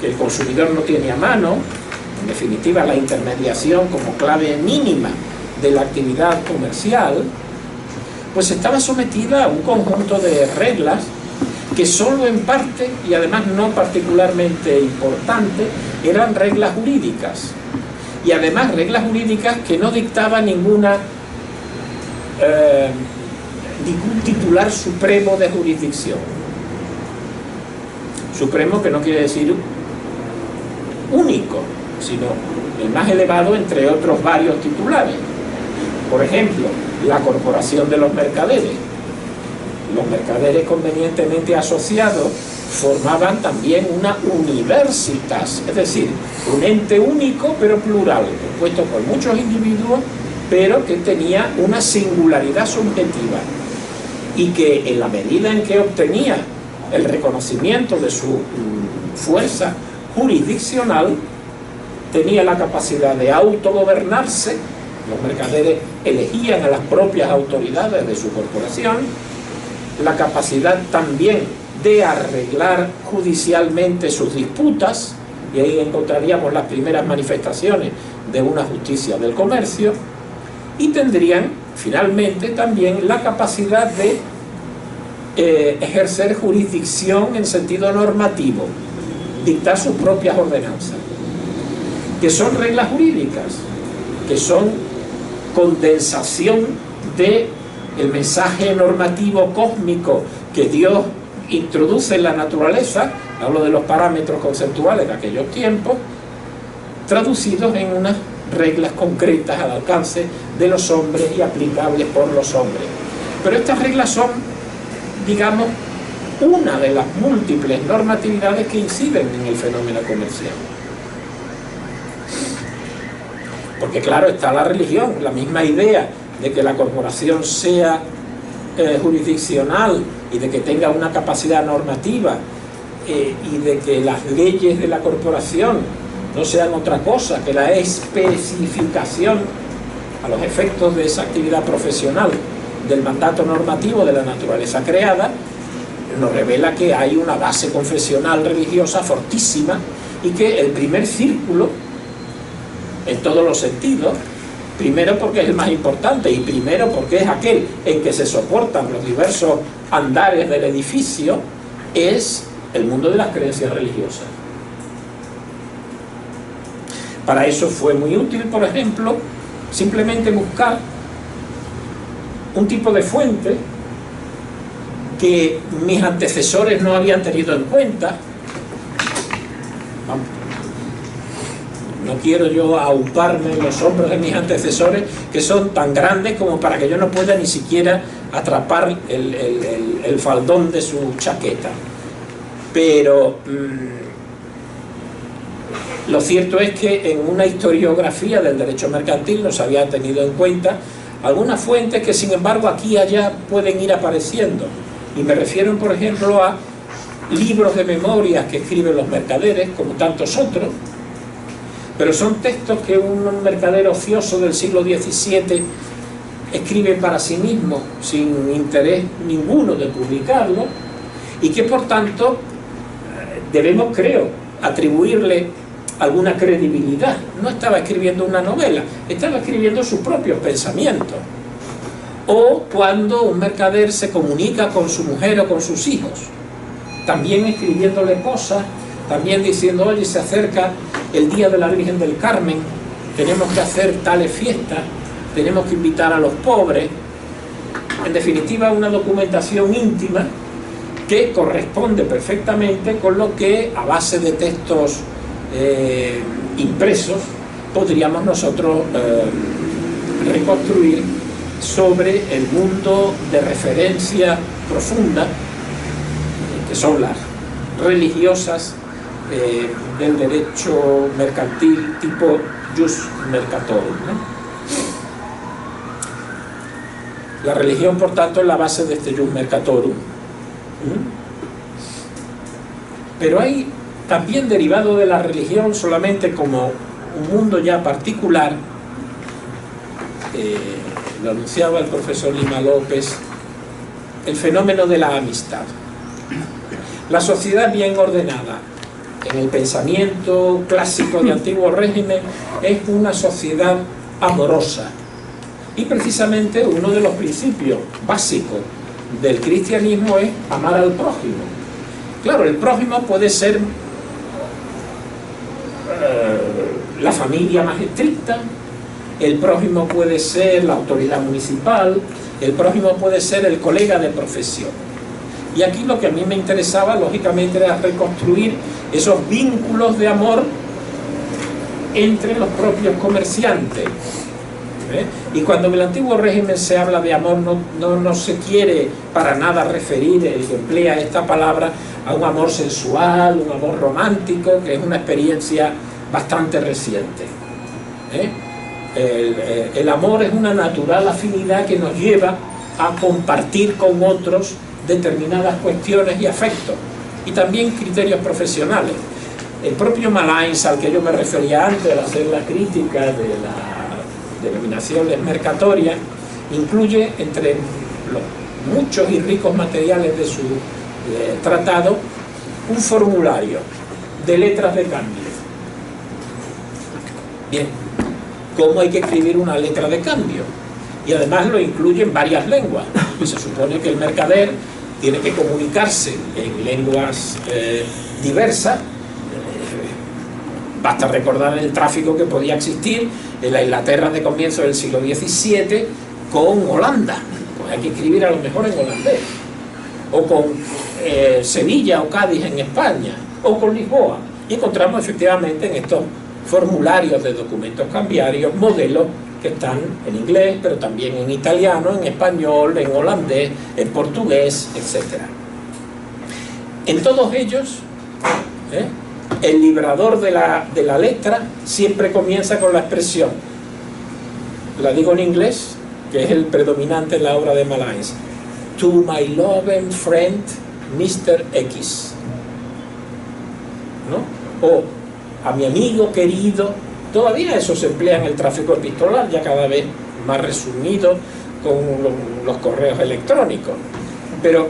que el consumidor no tiene a mano, en definitiva la intermediación como clave mínima de la actividad comercial, pues estaba sometida a un conjunto de reglas que solo en parte, y además no particularmente importante, eran reglas jurídicas. Y además reglas jurídicas que no dictaba ningún titular supremo de jurisdicción. Supremo que no quiere decir único, sino el más elevado entre otros varios titulares. Por ejemplo, la corporación de los mercaderes. Los mercaderes convenientemente asociados formaban también una universitas, es decir, un ente único pero plural, compuesto por muchos individuos, pero que tenía una singularidad subjetiva, y que en la medida en que obtenía el reconocimiento de su fuerza jurisdiccional, tenía la capacidad de autogobernarse. Los mercaderes elegían a las propias autoridades de su corporación, la capacidad también de arreglar judicialmente sus disputas, y ahí encontraríamos las primeras manifestaciones de una justicia del comercio, y tendrían finalmente también la capacidad de ejercer jurisdicción en sentido normativo, dictar sus propias ordenanzas, que son reglas jurídicas, que son condensación del mensaje normativo cósmico que Dios introduce en la naturaleza. Hablo de los parámetros conceptuales de aquellos tiempos, traducidos en unas reglas concretas al alcance de los hombres y aplicables por los hombres. Pero estas reglas son, digamos, una de las múltiples normatividades que inciden en el fenómeno comercial. Porque claro, está la religión, la misma idea de que la corporación sea jurisdiccional y de que tenga una capacidad normativa y de que las leyes de la corporación no sean otra cosa que la especificación a los efectos de esa actividad profesional del mandato normativo de la naturaleza creada, nos revela que hay una base confesional religiosa fortísima y que el primer círculo, en todos los sentidos, primero porque es el más importante y primero porque es aquel en que se soportan los diversos andares del edificio, es el mundo de las creencias religiosas. Para eso fue muy útil, por ejemplo, simplemente buscar un tipo de fuente que mis antecesores no habían tenido en cuenta. No quiero yo auparme en los hombros de mis antecesores, que son tan grandes como para que yo no pueda ni siquiera atrapar el faldón de su chaqueta. Pero lo cierto es que en una historiografía del derecho mercantil no se había tenido en cuenta algunas fuentes que sin embargo aquí y allá pueden ir apareciendo. Y me refiero, por ejemplo, a libros de memorias que escriben los mercaderes, como tantos otros, pero son textos que un mercader ocioso del siglo XVII escribe para sí mismo, sin interés ninguno de publicarlo, y que por tanto debemos, creo, atribuirle alguna credibilidad. No estaba escribiendo una novela, estaba escribiendo sus propios pensamientos. O cuando un mercader se comunica con su mujer o con sus hijos, también escribiéndole cosas, también diciendo, oye, se acerca el día de la Virgen del Carmen, tenemos que hacer tales fiestas, tenemos que invitar a los pobres. En definitiva, una documentación íntima que corresponde perfectamente con lo que, a base de textos impresos, podríamos nosotros reconstruir sobre el mundo de referencia profunda, que son las religiosas del derecho mercantil tipo jus mercatorum, ¿no? La religión, por tanto, es la base de este jus mercatorum. Pero hay también, derivado de la religión solamente como un mundo ya particular, lo anunciaba el profesor Lima López, el fenómeno de la amistad. La sociedad bien ordenada, en el pensamiento clásico de antiguo régimen, es una sociedad amorosa. Y precisamente uno de los principios básicos del cristianismo es amar al prójimo. Claro, el prójimo puede ser la familia más estricta, el prójimo puede ser la autoridad municipal, el prójimo puede ser el colega de profesión. Y aquí lo que a mí me interesaba, lógicamente, era reconstruir esos vínculos de amor entre los propios comerciantes. Y cuando en el antiguo régimen se habla de amor, no se quiere para nada referir, el que emplea esta palabra, a un amor sensual, un amor romántico, que es una experiencia bastante reciente. El amor es una natural afinidad que nos lleva a compartir con otros determinadas cuestiones y afectos, y también criterios profesionales. El propio Malains, al que yo me refería antes al hacer la crítica de la denominaciones mercatorias, incluye entre los muchos y ricos materiales de su tratado un formulario de letras de cambio. Bien, ¿cómo hay que escribir una letra de cambio? Y además lo incluye en varias lenguas. Y se supone que el mercader tiene que comunicarse en lenguas diversas. Basta recordar el tráfico que podía existir en la Inglaterra de comienzo del siglo XVII con Holanda. Pues hay que escribir a lo mejor en holandés. O con Sevilla o Cádiz en España. O con Lisboa. Y encontramos efectivamente en estos formularios de documentos cambiarios modelos que están en inglés, pero también en italiano, en español, en holandés, en portugués, etc. En todos ellos, el librador de la letra siempre comienza con la expresión, la digo en inglés, que es el predominante en la obra de Malaise: "To my loving friend, Mr. X", ¿no? O "a mi amigo querido". Todavía eso se emplea en el tráfico epistolar, ya cada vez más resumido con los correos electrónicos. Pero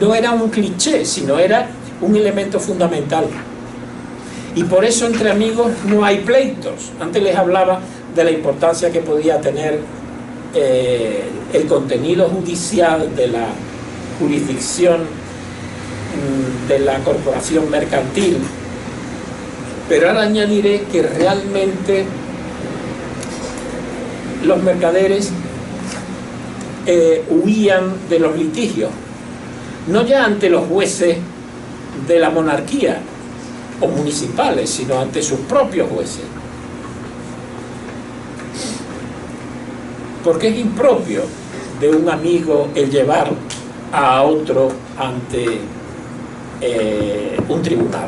no era un cliché, sino era un elemento fundamental. Y por eso entre amigos no hay pleitos. Antes les hablaba de la importancia que podía tener el contenido judicial de la jurisdicción de la corporación mercantil. Pero ahora añadiré que realmente los mercaderes huían de los litigios, no ya ante los jueces de la monarquía o municipales, sino ante sus propios jueces. Porque es impropio de un amigo el llevar a otro ante un tribunal.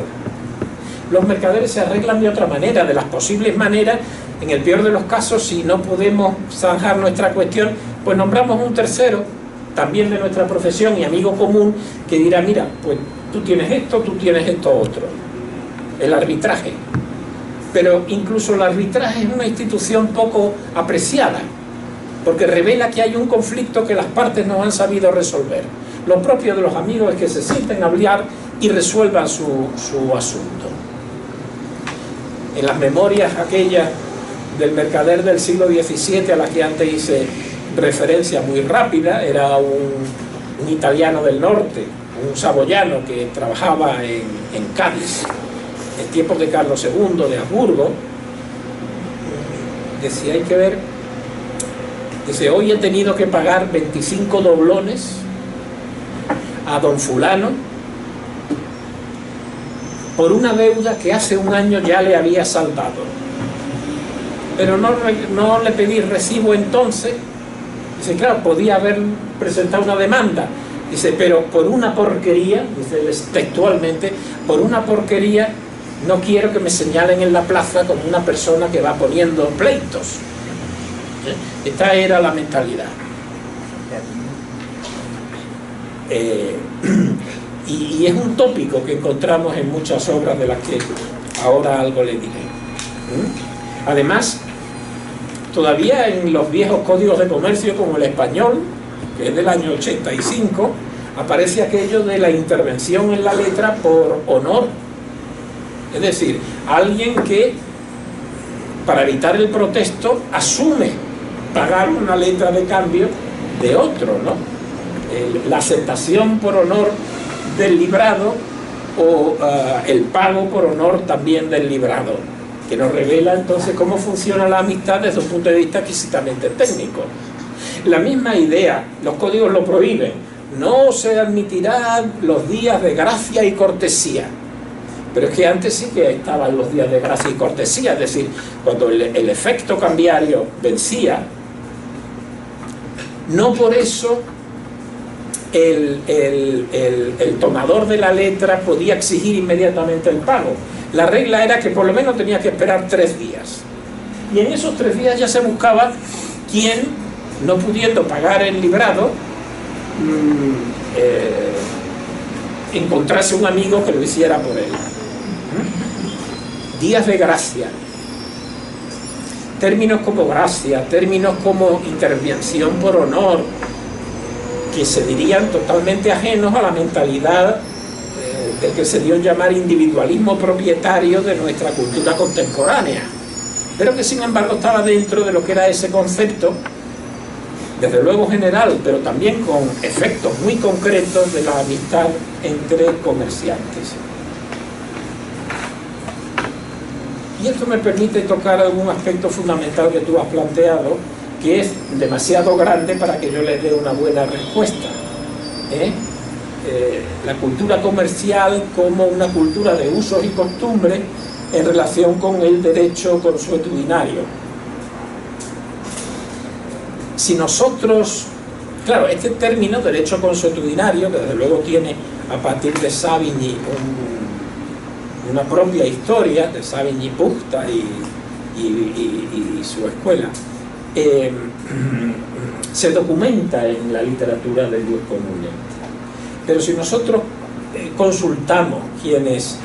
Los mercaderes se arreglan de otra manera, de las posibles maneras. En el peor de los casos, si no podemos zanjar nuestra cuestión, pues nombramos un tercero, también de nuestra profesión y amigo común, que dirá: mira, pues tú tienes esto otro. El arbitraje. Pero incluso el arbitraje es una institución poco apreciada, porque revela que hay un conflicto que las partes no han sabido resolver. Lo propio de los amigos es que se sienten a hablar y resuelvan su asunto. En las memorias aquellas del mercader del siglo XVII, a las que antes hice referencia muy rápida, era un italiano del norte, un saboyano que trabajaba en Cádiz, en tiempos de Carlos II, de Habsburgo. Decía, hay que ver, dice: hoy he tenido que pagar 25 doblones a don fulano por una deuda que hace un año ya le había saldado, pero no le pedí recibo entonces. Dice, claro, podía haber presentado una demanda. Dice, pero por una porquería, dice textualmente, por una porquería no quiero que me señalen en la plaza como una persona que va poniendo pleitos. Esta era la mentalidad. Y es un tópico que encontramos en muchas obras de las que ahora algo le diré. Además, todavía en los viejos códigos de comercio como el español, que es del año 85, aparece aquello de la intervención en la letra por honor. Es decir, alguien que, para evitar el protesto, asume pagar una letra de cambio de otro, ¿no? La aceptación por honor del librado o el pago por honor también del librado, que nos revela entonces cómo funciona la amistad desde un punto de vista exquisitamente técnico. La misma idea, los códigos lo prohíben: no se admitirán los días de gracia y cortesía. Pero es que antes sí que estaban los días de gracia y cortesía, es decir, cuando el efecto cambiario vencía, no por eso el tomador de la letra podía exigir inmediatamente el pago. La regla era que por lo menos tenía que esperar 3 días. Y en esos 3 días ya se buscaba quien, no pudiendo pagar el librado, encontrase un amigo que lo hiciera por él. Días de gracia. Términos como gracia, términos como intervención por honor, que se dirían totalmente ajenos a la mentalidad del que se dio llamar individualismo propietario de nuestra cultura contemporánea, pero que sin embargo estaba dentro de lo que era ese concepto, desde luego general, pero también con efectos muy concretos de la amistad entre comerciantes. Y esto me permite tocar algún aspecto fundamental que tú has planteado, que es demasiado grande para que yo le dé una buena respuesta. La cultura comercial como una cultura de usos y costumbres en relación con el derecho consuetudinario. Si nosotros, claro, este término derecho consuetudinario, que desde luego tiene a partir de Savigny una propia historia, de Savigny-Puchta y su escuela, se documenta en la literatura del jus comune. Pero si nosotros consultamos quienes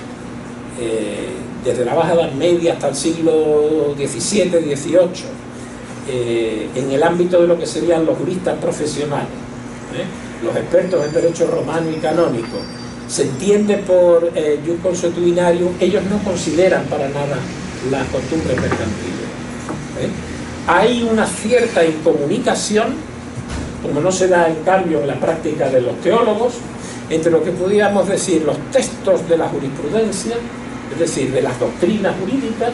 desde la Baja Edad Media hasta el siglo XVII, XVIII, en el ámbito de lo que serían los juristas profesionales, los expertos en derecho romano y canónico, se entiende por jus consuetudinario, ellos no consideran para nada las costumbres mercantiles. Hay una cierta incomunicación, como no se da en cambio en la práctica de los teólogos, entre lo que pudiéramos decir los textos de la jurisprudencia, es decir, de las doctrinas jurídicas,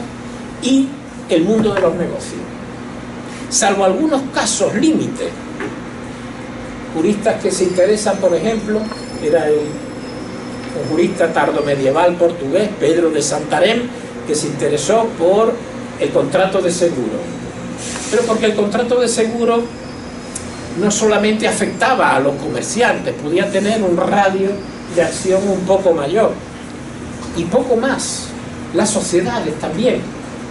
y el mundo de los negocios. Salvo algunos casos límite, juristas que se interesan, por ejemplo, era un jurista tardomedieval portugués, Pedro de Santarém, que se interesó por el contrato de seguro. Pero porque el contrato de seguro no solamente afectaba a los comerciantes, podía tener un radio de acción un poco mayor. Y poco más, las sociedades también,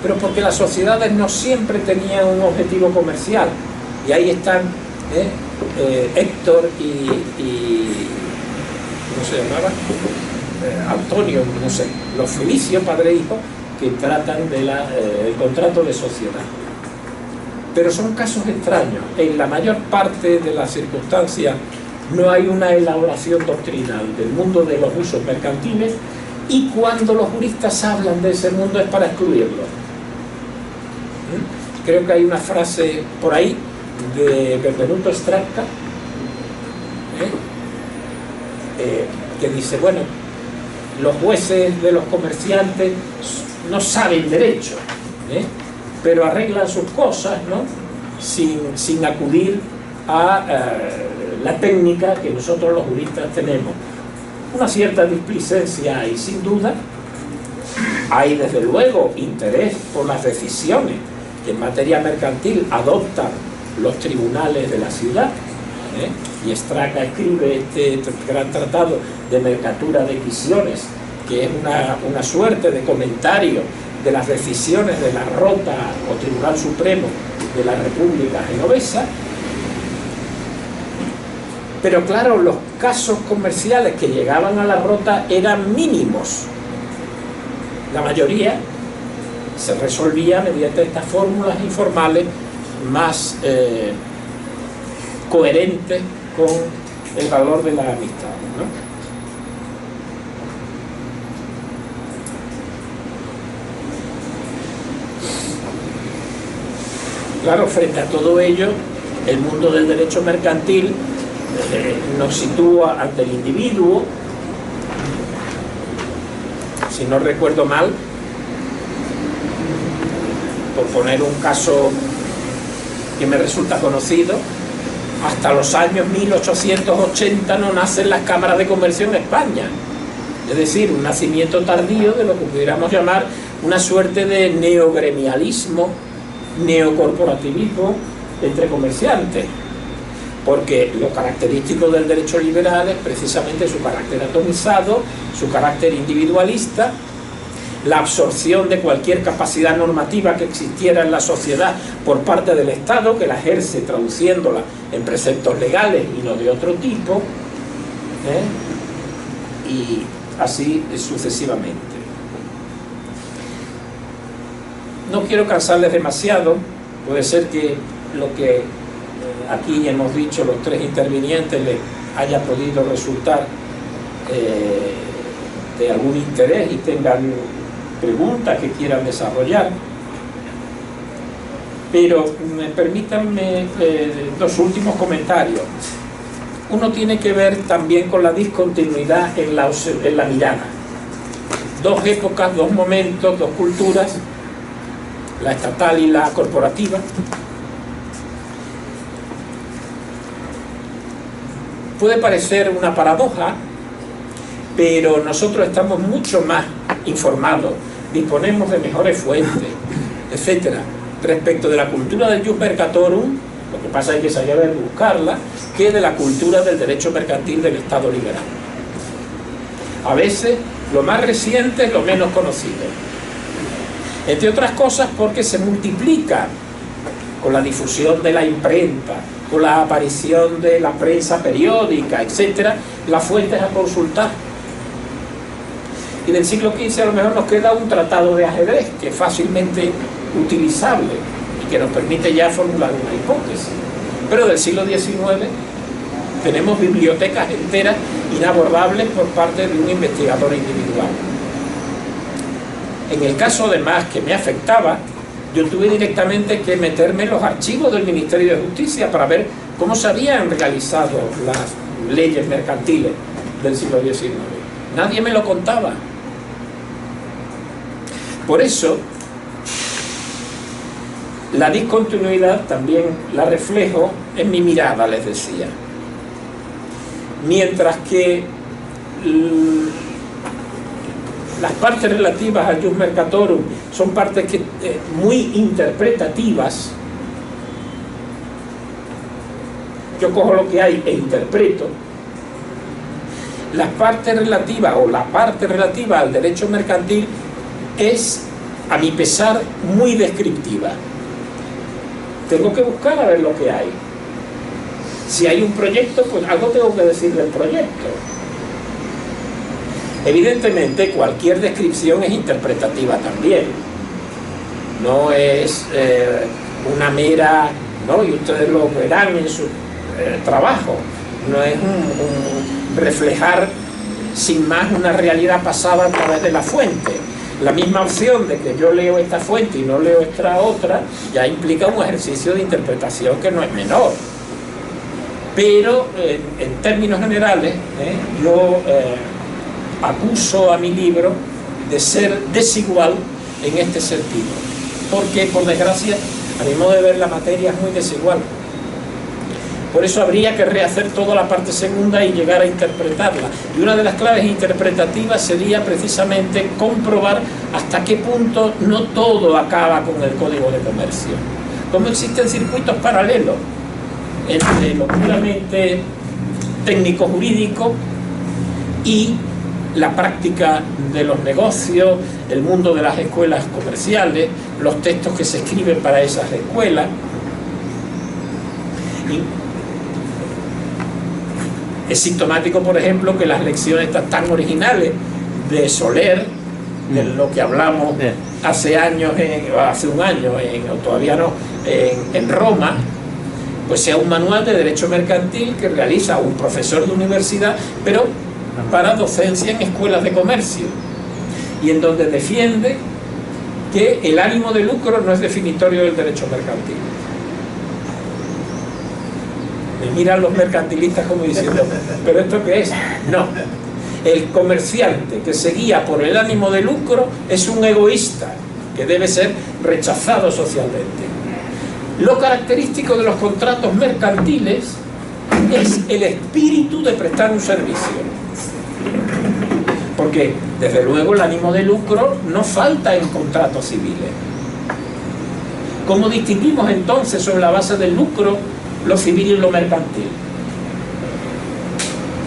pero porque las sociedades no siempre tenían un objetivo comercial. Y ahí están Héctor y ¿cómo se llamaba? Antonio, no sé, los Felicios, padre e hijo, que tratan del contrato de sociedad. Pero son casos extraños. En la mayor parte de las circunstancias no hay una elaboración doctrinal del mundo de los usos mercantiles, y cuando los juristas hablan de ese mundo es para excluirlo. Creo que hay una frase por ahí de Benvenuto Stracca que dice, bueno, los jueces de los comerciantes no saben derecho, pero arreglan sus cosas, ¿no? sin acudir a la técnica que nosotros los juristas tenemos. Una cierta displicencia hay, sin duda. Hay desde luego interés por las decisiones que en materia mercantil adoptan los tribunales de la ciudad, y Stracca escribe este gran tratado de Mercatura de Quisiones, que es una suerte de comentario de las decisiones de la Rota o Tribunal Supremo de la República Genovesa. Pero claro, los casos comerciales que llegaban a la Rota eran mínimos. La mayoría se resolvía mediante estas fórmulas informales más coherentes con el valor de la amistad, ¿no? Claro, frente a todo ello, el mundo del derecho mercantil nos sitúa ante el individuo. Si no recuerdo mal, por poner un caso que me resulta conocido, hasta los años 1880 no nacen las cámaras de comercio en España. Es decir, un nacimiento tardío de lo que pudiéramos llamar una suerte de neogremialismo, neocorporativismo entre comerciantes. Porque lo característico del derecho liberal es precisamente su carácter atomizado, su carácter individualista, la absorción de cualquier capacidad normativa que existiera en la sociedad por parte del Estado, que la ejerce traduciéndola en preceptos legales y no de otro tipo, y así sucesivamente. No quiero cansarles demasiado, puede ser que lo que aquí hemos dicho los tres intervinientes les haya podido resultar de algún interés y tengan preguntas que quieran desarrollar. Pero permítanme dos últimos comentarios. Uno tiene que ver también con la discontinuidad en la mirada. Dos épocas, dos momentos, dos culturas, la estatal y la corporativa. Puede parecer una paradoja, pero nosotros estamos mucho más informados, disponemos de mejores fuentes, etcétera, respecto de la cultura del jus mercatorum, lo que pasa es que saber buscarla, que de la cultura del derecho mercantil del Estado liberal. A veces lo más reciente es lo menos conocido, entre otras cosas porque se multiplica con la difusión de la imprenta, con la aparición de la prensa periódica, etcétera, las fuentes a consultar. Y del siglo XV a lo mejor nos queda un tratado de ajedrez que es fácilmente utilizable y que nos permite ya formular una hipótesis. Pero del siglo XIX tenemos bibliotecas enteras inabordables por parte de un investigador individual. En el caso además que me afectaba, yo tuve directamente que meterme en los archivos del Ministerio de Justicia para ver cómo se habían realizado las leyes mercantiles del siglo XIX. Nadie me lo contaba. Por eso, la discontinuidad también la reflejo en mi mirada, les decía. Mientras que las partes relativas al jus mercatorum son partes muy interpretativas, yo cojo lo que hay e interpreto. Las partes relativas o la parte relativa al derecho mercantil es, a mi pesar, muy descriptiva. Tengo que buscar a ver lo que hay. Si hay un proyecto, pues algo tengo que decir del proyecto. Evidentemente, cualquier descripción es interpretativa también. No es una mera, ¿no? Y ustedes lo verán en su trabajo. No es un reflejar sin más una realidad pasada a través de la fuente. La misma opción de que yo leo esta fuente y no leo esta otra ya implica un ejercicio de interpretación que no es menor. Pero en términos generales, yo acuso a mi libro de ser desigual en este sentido, porque por desgracia, a mi modo de ver, la materia es muy desigual. Por eso habría que rehacer toda la parte segunda y llegar a interpretarla. Y una de las claves interpretativas sería precisamente comprobar hasta qué punto no todo acaba con el Código de Comercio. Cómo existen circuitos paralelos entre lo puramente técnico-jurídico y la práctica de los negocios, el mundo de las escuelas comerciales, los textos que se escriben para esas escuelas. Es sintomático, por ejemplo, que las lecciones tan originales de Soler, de lo que hablamos hace años, hace un año, o todavía no, en Roma, pues sea un manual de derecho mercantil que realiza un profesor de universidad, pero para docencia en escuelas de comercio, y en donde defiende que el ánimo de lucro no es definitorio del derecho mercantil. Me miran los mercantilistas como diciendo, ¿pero esto qué es? No. El comerciante que se guía por el ánimo de lucro es un egoísta que debe ser rechazado socialmente. Lo característico de los contratos mercantiles es el espíritu de prestar un servicio. Porque, desde luego, el ánimo de lucro no falta en contratos civiles. ¿Cómo distinguimos entonces sobre la base del lucro lo civil y lo mercantil?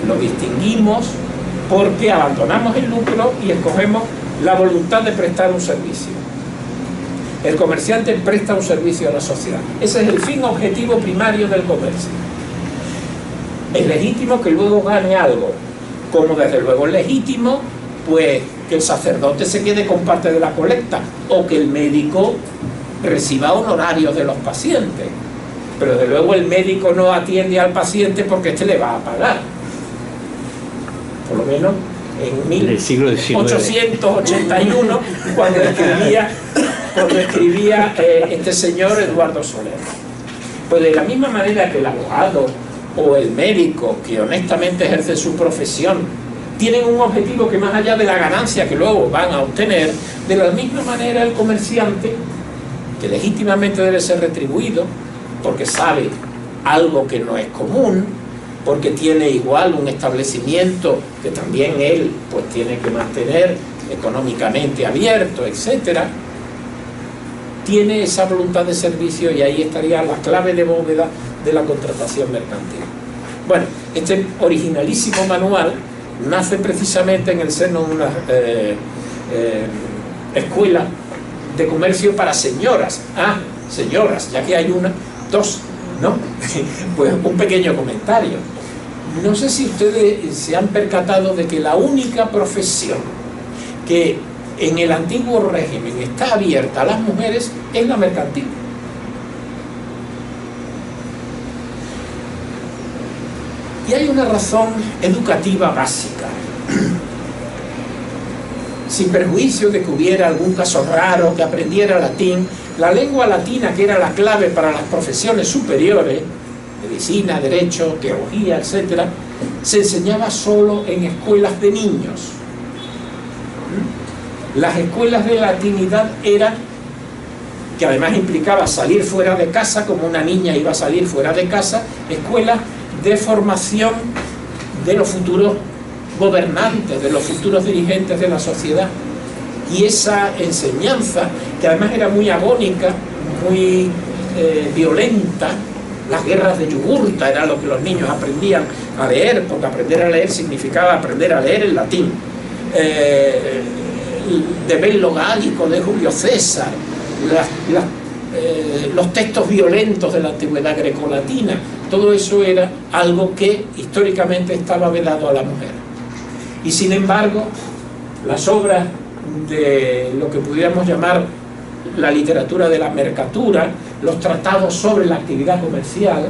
Lo distinguimos porque abandonamos el lucro y escogemos la voluntad de prestar un servicio. El comerciante presta un servicio a la sociedad. Ese es el fin objetivo primario del comercio. Es legítimo que luego gane algo, como desde luego es legítimo pues que el sacerdote se quede con parte de la colecta o que el médico reciba honorarios de los pacientes. pero desde luego el médico no atiende al paciente porque este le va a pagar. Por lo menos en 1881, cuando escribía este señor Eduardo Soler. Pues de la misma manera que el abogado o el médico, que honestamente ejerce su profesión, tienen un objetivo que más allá de la ganancia que luego van a obtener, de la misma manera el comerciante, que legítimamente debe ser retribuido, porque sabe algo que no es común, porque tiene igual un establecimiento que también él pues tiene que mantener económicamente abierto, etcétera, tiene esa voluntad de servicio, y ahí estaría la clave de bóveda de la contratación mercantil. Bueno, este originalísimo manual nace precisamente en el seno de una escuela de comercio para señoras. Señoras, ya que hay dos, ¿no? Pues un pequeño comentario. No sé si ustedes se han percatado de que la única profesión que en el antiguo régimen está abierta a las mujeres es la mercantil. Y hay una razón educativa básica. Sin perjuicio de que hubiera algún caso raro que aprendiera latín, la lengua latina, que era la clave para las profesiones superiores, medicina, derecho, teología, etc., se enseñaba solo en escuelas de niños. Las escuelas de latinidad eran, que además implicaba salir fuera de casa, como una niña iba a salir fuera de casa, escuelas de formación de los futuros gobernantes, de los futuros dirigentes de la sociedad. Y esa enseñanza, que además era muy agónica, muy violenta, las guerras de Yugurta era lo que los niños aprendían a leer, porque aprender a leer significaba aprender a leer el latín. De Bello Gálico, de Julio César, los textos violentos de la antigüedad grecolatina, todo eso era algo que históricamente estaba vedado a la mujer. Y sin embargo, las obras de lo que pudiéramos llamar la literatura de la mercatura, los tratados sobre la actividad comercial,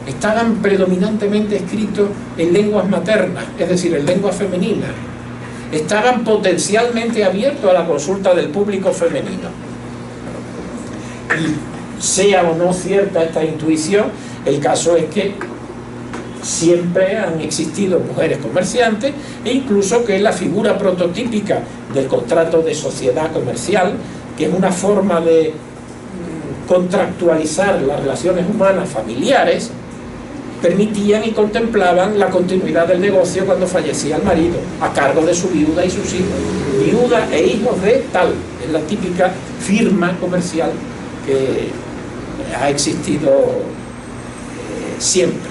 estaban predominantemente escritos en lenguas maternas, es decir, en lengua femenina. Estaban potencialmente abiertos a la consulta del público femenino. Y sea o no cierta esta intuición, el caso es que siempre han existido mujeres comerciantes, e incluso que la figura prototípica del contrato de sociedad comercial, que es una forma de contractualizar las relaciones humanas familiares, permitían y contemplaban la continuidad del negocio cuando fallecía el marido, a cargo de su viuda y sus hijos. Viuda e hijos de tal, es la típica firma comercial que ha existido siempre.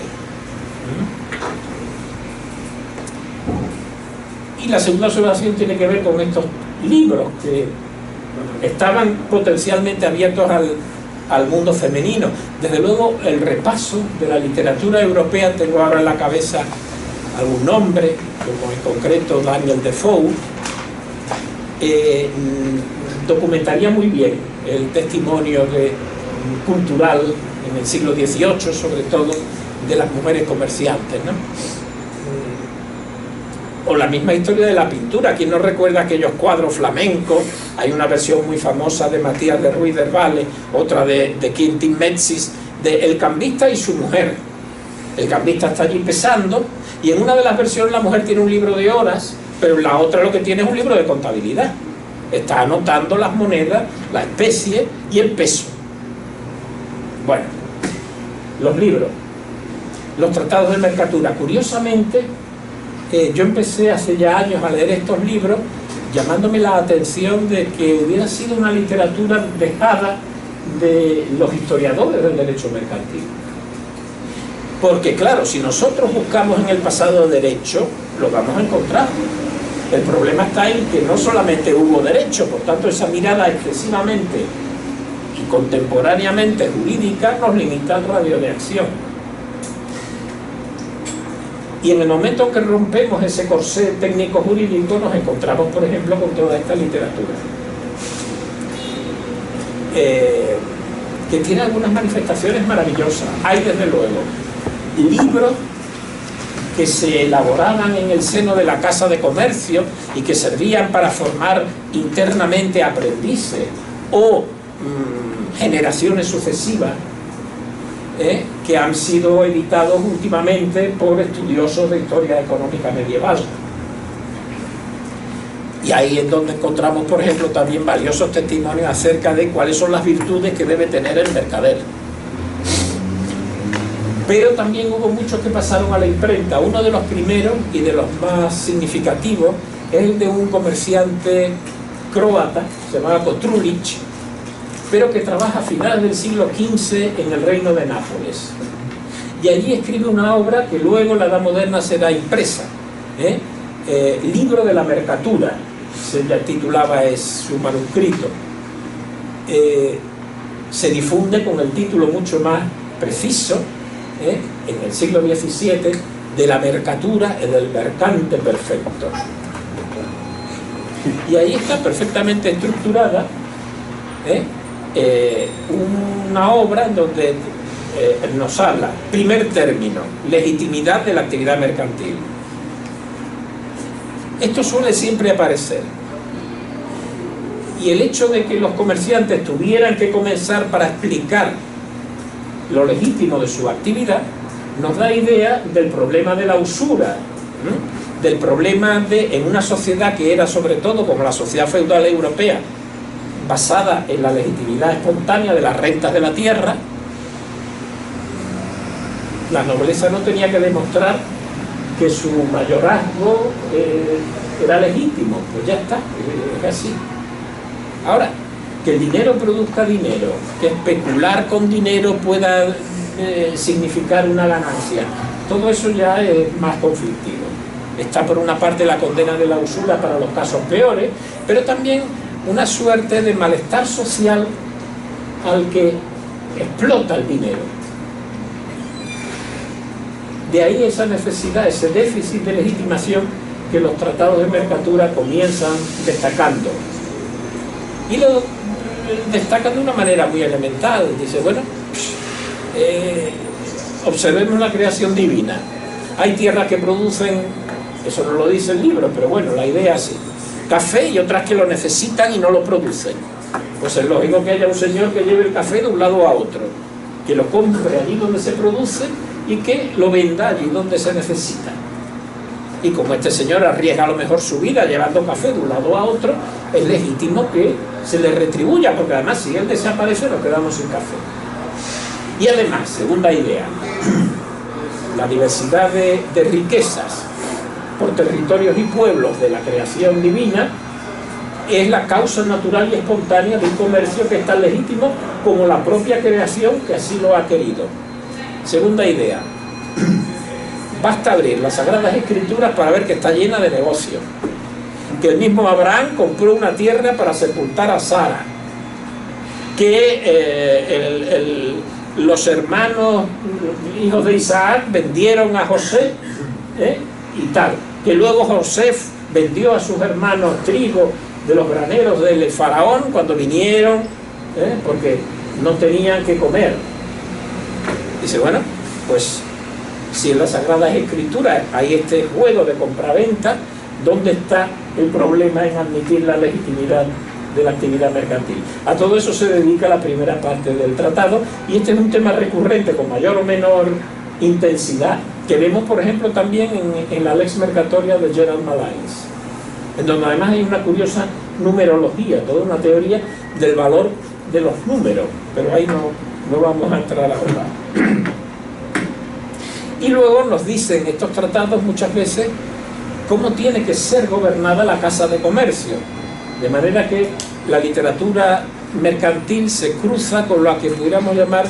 Y la segunda observación tiene que ver con estos libros que estaban potencialmente abiertos al mundo femenino. Desde luego, el repaso de la literatura europea, tengo ahora en la cabeza algún nombre, como en concreto Daniel Defoe, documentaría muy bien el testimonio cultural en el siglo XVIII, sobre todo, de las mujeres comerciantes, ¿no? O la misma historia de la pintura. ¿Quién no recuerda aquellos cuadros flamencos? Hay una versión muy famosa de Matías de Ruiz del Valle, otra de Quintin Metzis, de El cambista y su mujer. El cambista está allí pesando, y en una de las versiones la mujer tiene un libro de horas, pero en la otra lo que tiene es un libro de contabilidad. Está anotando las monedas, la especie y el peso. Bueno, los libros, los tratados de mercatura. Curiosamente, yo empecé hace ya años a leer estos libros llamándome la atención de que hubiera sido una literatura dejada de los historiadores del derecho mercantil. Porque claro, si nosotros buscamos en el pasado derecho, lo vamos a encontrar. El problema está en que no solamente hubo derecho, por tanto esa mirada excesivamente y contemporáneamente jurídica nos limita al radio de acción. Y en el momento que rompemos ese corsé técnico-jurídico, nos encontramos, por ejemplo, con toda esta literatura. que tiene algunas manifestaciones maravillosas. Hay, desde luego, libros que se elaboraban en el seno de la Casa de Comercio y que servían para formar internamente aprendices o generaciones sucesivas, que han sido editados últimamente por estudiosos de historia económica medieval. Y ahí es donde encontramos, por ejemplo, también valiosos testimonios acerca de cuáles son las virtudes que debe tener el mercader. Pero también hubo muchos que pasaron a la imprenta. Uno de los primeros y de los más significativos es el de un comerciante croata, se llamaba Kostrulić, pero que trabaja a finales del siglo XV en el reino de Nápoles. Y allí escribe una obra que luego en la Edad Moderna será impresa, Libro de la Mercatura, se titulaba su manuscrito. Se difunde con el título mucho más preciso, en el siglo XVII, de la mercatura y del mercante perfecto. Y ahí está perfectamente estructurada una obra en donde nos habla, primer término, legitimidad de la actividad mercantil. Esto suele siempre aparecer. Y el hecho de que los comerciantes tuvieran que comenzar para explicar lo legítimo de su actividad, nos da idea del problema de la usura, ¿no? Del problema en una sociedad que era sobre todo como la sociedad feudal europea, basada en la legitimidad espontánea de las rentas de la tierra. La nobleza no tenía que demostrar que su mayorazgo era legítimo, pues ya está, es así. Ahora, que el dinero produzca dinero, que especular con dinero pueda significar una ganancia, todo eso ya es más conflictivo. Está por una parte la condena de la usura para los casos peores, pero también una suerte de malestar social al que explota el dinero. De ahí esa necesidad, ese déficit de legitimación que los tratados de mercatura comienzan destacando. Y lo destacan de una manera muy elemental. Dice, bueno, observemos la creación divina. Hay tierras que producen, eso no lo dice el libro, pero bueno, la idea es así, café, y otras que lo necesitan y no lo producen. Pues es lógico que haya un señor que lleve el café de un lado a otro, que lo compre allí donde se produce y que lo venda allí donde se necesita. Y como este señor arriesga a lo mejor su vida llevando café de un lado a otro, es legítimo que se le retribuya, porque además si él desaparece nos quedamos sin café. Y además, segunda idea, la diversidad de riquezas por territorios y pueblos de la creación divina es la causa natural y espontánea de un comercio que es tan legítimo como la propia creación que así lo ha querido. Segunda idea, basta abrir las Sagradas Escrituras para ver que está llena de negocios. Que el mismo Abraham compró una tierra para sepultar a Sara, que los hermanos hijos de Isaac vendieron a José, y tal, que luego José vendió a sus hermanos trigo de los graneros del faraón cuando vinieron, porque no tenían que comer. Dice, bueno, pues si en las Sagradas Escrituras hay este juego de compraventa, ¿dónde está el problema en admitir la legitimidad de la actividad mercantil? A todo eso se dedica la primera parte del tratado, y este es un tema recurrente con mayor o menor intensidad, que vemos por ejemplo también en la Lex Mercatoria de Gerald Malines, en donde además hay una curiosa numerología, toda una teoría del valor de los números, pero ahí no vamos a entrar ahora. Y luego nos dicen estos tratados muchas veces cómo tiene que ser gobernada la Casa de Comercio, de manera que la literatura mercantil se cruza con lo que pudiéramos llamar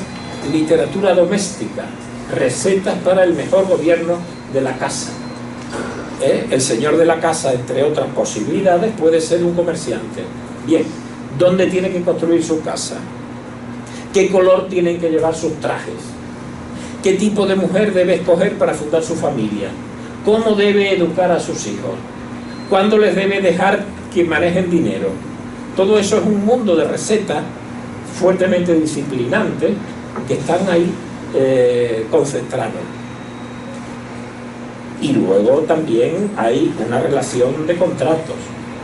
literatura doméstica, recetas para el mejor gobierno de la casa. El señor de la casa, entre otras posibilidades, puede ser un comerciante. Bien, ¿dónde tiene que construir su casa? ¿Qué color tienen que llevar sus trajes? ¿Qué tipo de mujer debe escoger para fundar su familia? ¿Cómo debe educar a sus hijos? ¿Cuándo les debe dejar que manejen dinero? Todo eso es un mundo de recetas fuertemente disciplinantes que están ahí concentrados. Y luego también hay una relación de contratos,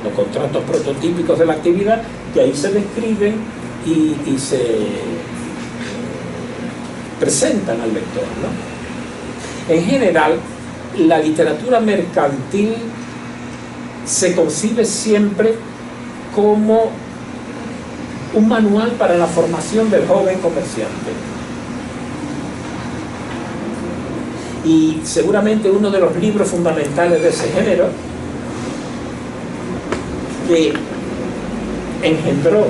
los contratos prototípicos de la actividad, que ahí se describen y se presentan al lector, ¿no? En general, la literatura mercantil se concibe siempre como un manual para la formación del joven comerciante. Y seguramente uno de los libros fundamentales de ese género, que engendró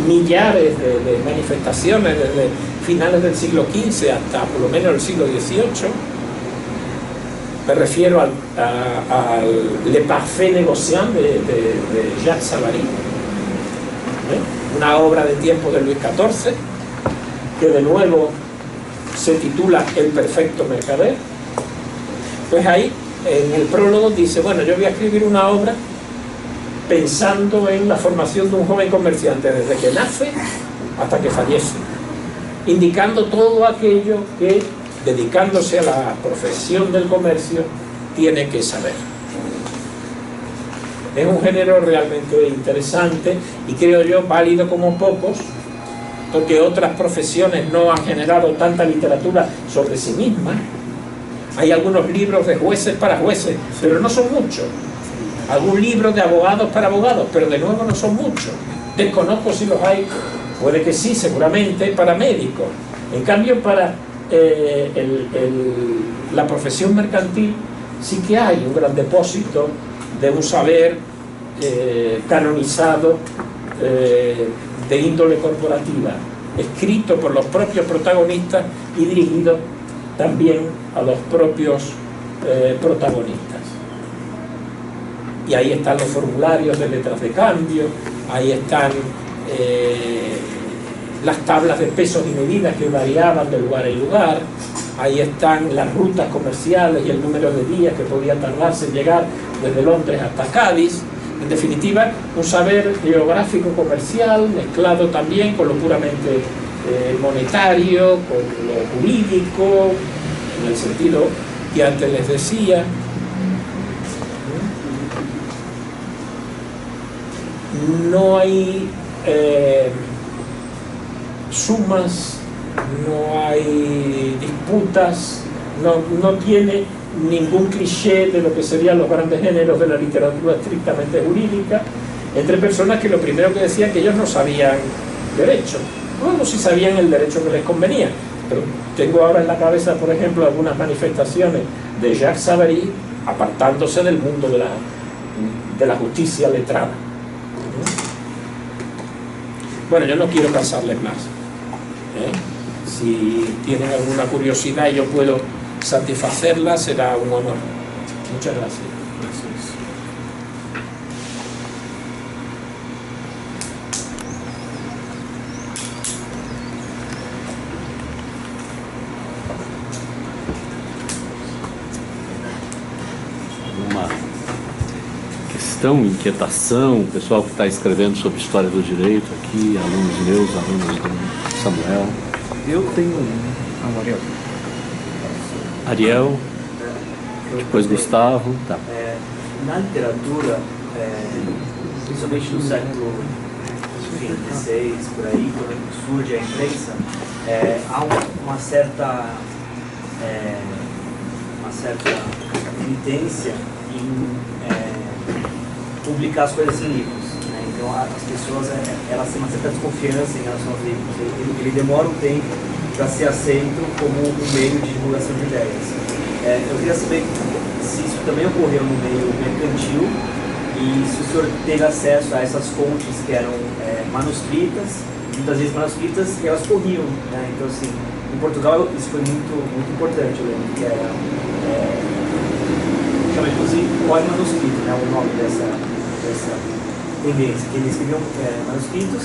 millares de manifestaciones desde finales del siglo XV hasta por lo menos el siglo XVIII, me refiero al Le Parfait Négociant de Jacques Savary, una obra de tiempo de Luis XIV, que de nuevo se titula El perfecto mercader. Pues ahí en el prólogo dice, bueno, yo voy a escribir una obra pensando en la formación de un joven comerciante desde que nace hasta que fallece, indicando todo aquello que, dedicándose a la profesión del comercio, tiene que saber. Es un género realmente interesante y creo yo válido como pocos, porque otras profesiones no han generado tanta literatura sobre sí mismas. Hay algunos libros de jueces para jueces, pero no son muchos. Algún libro de abogados para abogados, pero de nuevo no son muchos. Desconozco si los hay, puede que sí, seguramente, para médicos. En cambio, para la profesión mercantil sí que hay un gran depósito de un saber canonizado de índole corporativa, escrito por los propios protagonistas y dirigido también a los propios protagonistas. Y ahí están los formularios de letras de cambio, ahí están las tablas de pesos y medidas que variaban de lugar en lugar, ahí están las rutas comerciales y el número de días que podía tardarse en llegar desde Londres hasta Cádiz. En definitiva, un saber geográfico comercial mezclado también con lo puramente monetario, con lo jurídico, en el sentido que antes les decía. No hay sumas, no hay disputas, no tiene ningún cliché de lo que serían los grandes géneros de la literatura estrictamente jurídica, entre personas que lo primero que decían que ellos no sabían derecho, luego sí sabían el derecho que les convenía, pero tengo ahora en la cabeza, por ejemplo, algunas manifestaciones de Jacques Savary apartándose del mundo de la justicia letrada. Bueno, yo no quiero cansarles más. Si tienen alguna curiosidad y yo puedo satisfacerla, será un honor. Muchas gracias. Uma questão, inquietação, o pessoal que está escrevendo sobre história do direito aqui, alunos meus, alunos do Samuel. Eu tenho Ariel. Ariel, depois Gustavo. Tá. Na literatura, principalmente no século XVI, por aí, quando surge a imprensa, há uma certa tendência em publicar as coisas em livros, né? Então as pessoas elas têm uma certa desconfiança em relação aos livros. Ele demora um tempo para ser aceito como um meio de divulgação de ideias. Eu queria saber se isso também ocorreu no meio mercantil e se o senhor teve acesso a essas fontes que eram manuscritas, muitas vezes manuscritas, e elas corriam, né? Então, assim, em Portugal isso foi muito importante. Eu lembro que era chama inclusive Corre Manuscrito, né? O nome dessa tendência, que eles escreviam manuscritos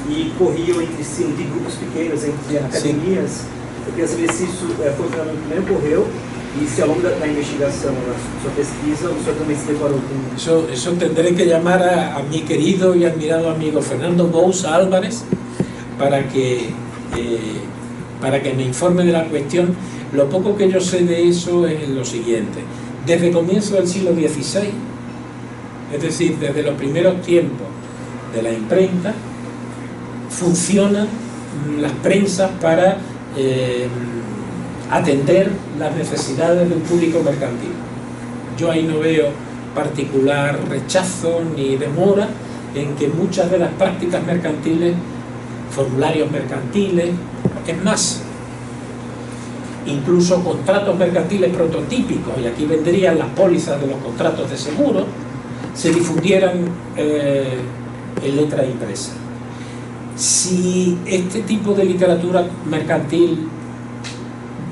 e corriam entre si, de grupos pequenos, entre academias. Sim. Eu queria saber se isso foi um fenômeno que também ocorreu e se ao longo da investigação, na sua pesquisa, o senhor também se deparou com... Eso tendré que llamar a mi querido y admirado amigo Fernando Bous Álvarez, para que me informe de la cuestión. Lo poco que yo sé de eso es lo siguiente: desde comienzo del siglo XVI, es decir, desde los primeros tiempos de la imprenta, funcionan las prensas para atender las necesidades de un público mercantil. Yo ahí no veo particular rechazo ni demora en que muchas de las prácticas mercantiles, formularios mercantiles, es más, incluso contratos mercantiles prototípicos, y aquí vendrían las pólizas de los contratos de seguro, se difundieran en letra impresa. Si este tipo de literatura mercantil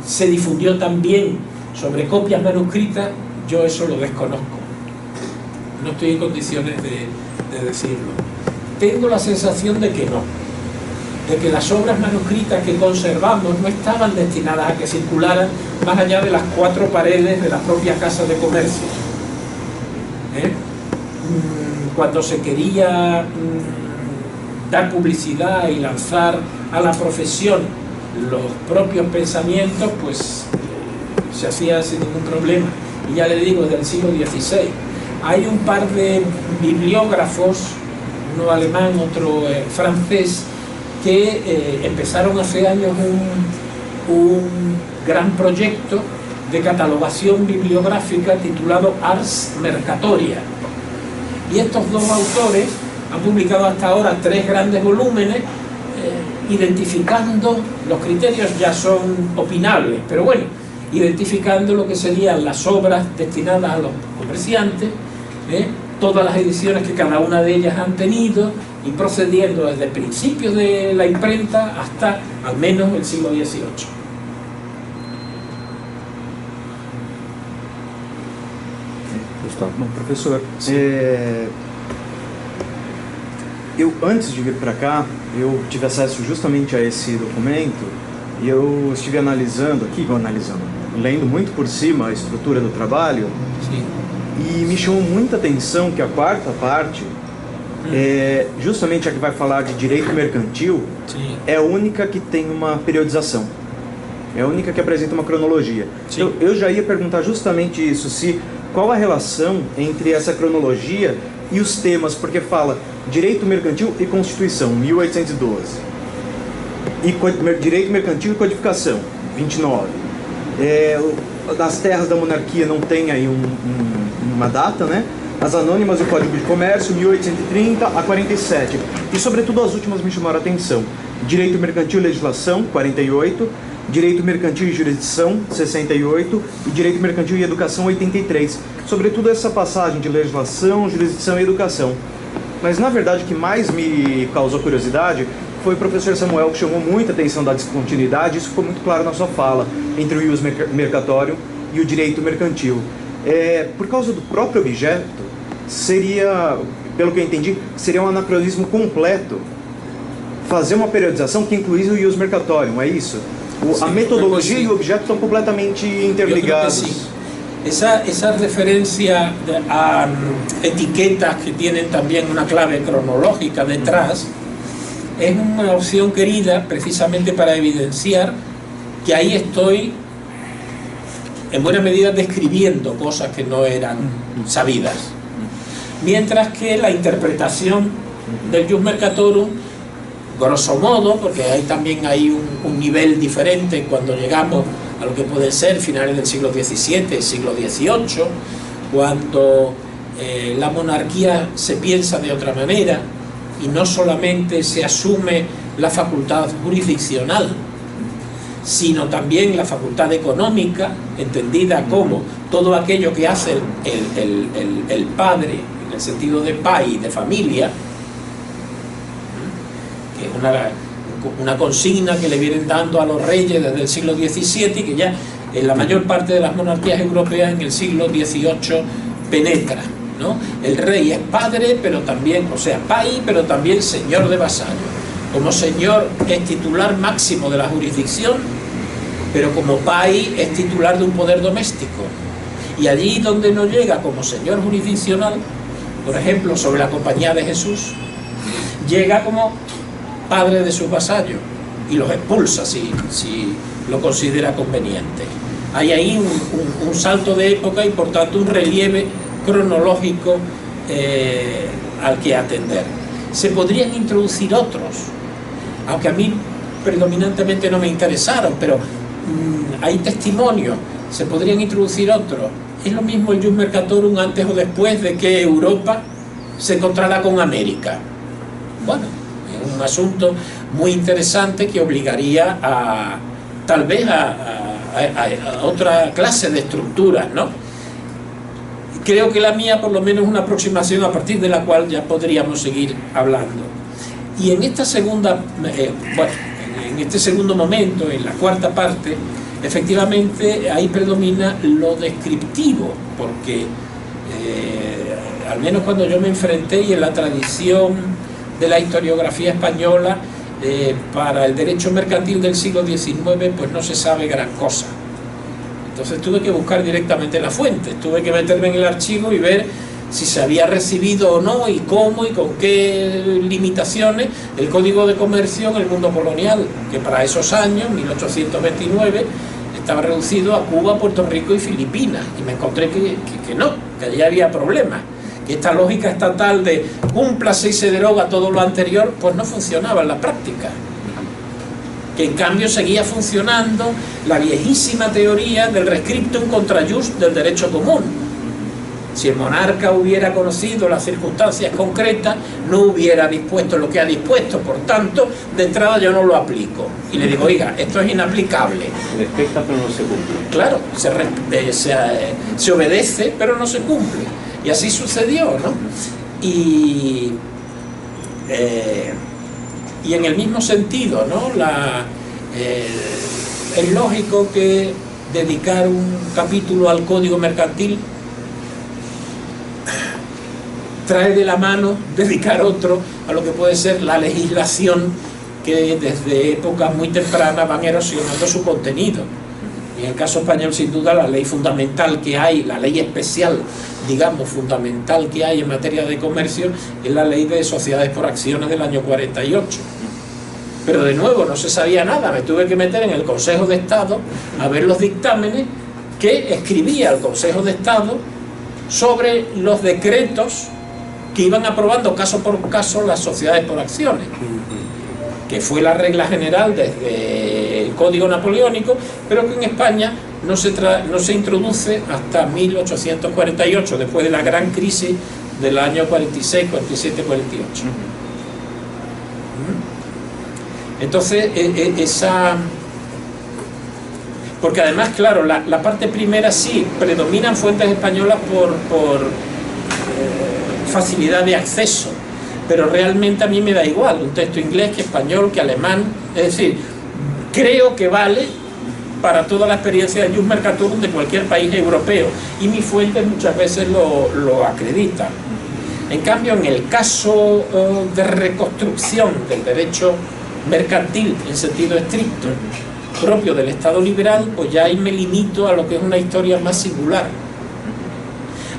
se difundió también sobre copias manuscritas, yo eso lo desconozco. No estoy en condiciones de decirlo. Tengo la sensación de que no, de que las obras manuscritas que conservamos no estaban destinadas a que circularan más allá de las 4 paredes de la propia casa de comercio. Cuando se quería dar publicidad y lanzar a la profesión los propios pensamientos, pues se hacía sin ningún problema. Y ya le digo, desde el siglo XVI. Hay un par de bibliógrafos, uno alemán, otro francés, que empezaron hace años un gran proyecto de catalogación bibliográfica titulado Ars Mercatoria. Y estos dos autores han publicado hasta ahora 3 grandes volúmenes, identificando, los criterios ya son opinables, pero bueno, identificando lo que serían las obras destinadas a los comerciantes, todas las ediciones que cada una de ellas han tenido, y procediendo desde principios de la imprenta hasta al menos el siglo XVIII. Bom, professor, eu antes de vir para cá, eu tive acesso justamente a esse documento e eu estive lendo muito por cima a estrutura do trabalho. Sim. E me chamou muita atenção que a 4ª parte, justamente a que vai falar de direito mercantil, sim, é a única que tem uma periodização. É a única que apresenta uma cronologia. Eu já ia perguntar justamente isso, qual a relação entre essa cronologia e os temas, porque fala direito mercantil e Constituição, 1812. E direito mercantil e codificação, 29. Das terras da monarquia não tem aí uma data, né? As anônimas e o Código de Comércio, 1830 a 47. E sobretudo as últimas me chamaram a atenção. Direito mercantil e legislação, 48. Direito mercantil e jurisdição, 68. E direito mercantil e educação, 83. Sobretudo essa passagem de legislação, jurisdição e educação. Mas na verdade o que mais me causou curiosidade foi o professor Samuel, que chamou muita atenção da descontinuidade. Isso ficou muito claro na sua fala, entre o ius mercatorium e o direito mercantil. Por causa do próprio objeto, seria, pelo que eu entendi, seria um anacronismo completo fazer uma periodização que incluísse o ius mercatorium, é isso? A metodologia e o objeto estão completamente interligados. Esa referencia a etiquetas que tienen también una clave cronológica detrás es una opción querida precisamente para evidenciar que ahí estoy en buena medida describiendo cosas que no eran sabidas, mientras que la interpretación del ius mercatorum, grosso modo, porque ahí también hay un nivel diferente cuando llegamos a lo que puede ser finales del siglo XVII, siglo XVIII, cuando la monarquía se piensa de otra manera y no solamente se asume la facultad jurisdiccional, sino también la facultad económica, entendida como todo aquello que hace el padre, en el sentido de pai, de familia, que es una consigna que le vienen dando a los reyes desde el siglo XVII y que ya en la mayor parte de las monarquías europeas en el siglo XVIII penetra, ¿no? El rey es padre, pero también, o sea, pai, pero también señor de vasallo. Como señor es titular máximo de la jurisdicción, pero como pai es titular de un poder doméstico. Y allí donde no llega como señor jurisdiccional, por ejemplo, sobre la Compañía de Jesús, llega como padre de sus vasallos y los expulsa si lo considera conveniente. Hay ahí un salto de época y por tanto un relieve cronológico al que atender. Se podrían introducir otros, aunque a mí predominantemente no me interesaron, pero hay testimonios, se podrían introducir otros. Es lo mismo el Jus Mercatorum antes o después de que Europa se encontrara con América. Bueno, es un asunto muy interesante que obligaría a tal vez a otra clase de estructuras, ¿no? Creo que la mía por lo menos es una aproximación a partir de la cual ya podríamos seguir hablando. Y en esta segunda, en este segundo momento, en la cuarta parte, efectivamente ahí predomina lo descriptivo, porque al menos cuando yo me enfrenté y en la tradición de la historiografía española, para el derecho mercantil del siglo XIX pues no se sabe gran cosa. Entonces tuve que buscar directamente la fuente, tuve que meterme en el archivo y ver si se había recibido o no, y cómo y con qué limitaciones el Código de Comercio en el mundo colonial, que para esos años, 1829, estaba reducido a Cuba, Puerto Rico y Filipinas, y me encontré que no, que allí había problemas, que esta lógica estatal de cúmplase y se deroga todo lo anterior, pues no funcionaba en la práctica. Que en cambio seguía funcionando la viejísima teoría del rescriptum contra jus del derecho común. Si el monarca hubiera conocido las circunstancias concretas, no hubiera dispuesto lo que ha dispuesto, por tanto, de entrada yo no lo aplico. Y le digo, oiga, esto es inaplicable. Se respeta pero no se cumple. Claro, se obedece pero no se cumple. Y así sucedió, ¿no? Y en el mismo sentido, ¿no? Es lógico que dedicar un capítulo al Código Mercantil trae de la mano dedicar otro a lo que puede ser la legislación, que desde épocas muy tempranas van erosionando su contenido. Y en el caso español, sin duda, la ley fundamental que hay, la ley especial, digamos, fundamental que hay en materia de comercio, es la ley de sociedades por acciones del año 48. Pero de nuevo, no se sabía nada, me tuve que meter en el Consejo de Estado a ver los dictámenes que escribía el Consejo de Estado sobre los decretos que iban aprobando caso por caso las sociedades por acciones, que fue la regla general desde el Código Napoleónico, pero que en España no se introduce hasta 1848, después de la gran crisis del año 46, 47, 48. Entonces, porque además, claro, la parte primera sí, predominan fuentes españolas por facilidad de acceso, pero realmente a mí me da igual un texto inglés que español, que alemán, es decir, creo que vale para toda la experiencia de Jus Mercatorum de cualquier país europeo, y mis fuentes muchas veces lo acreditan. En cambio, en el caso de reconstrucción del derecho mercantil en sentido estricto, propio del Estado liberal, pues ya ahí me limito a lo que es una historia más singular.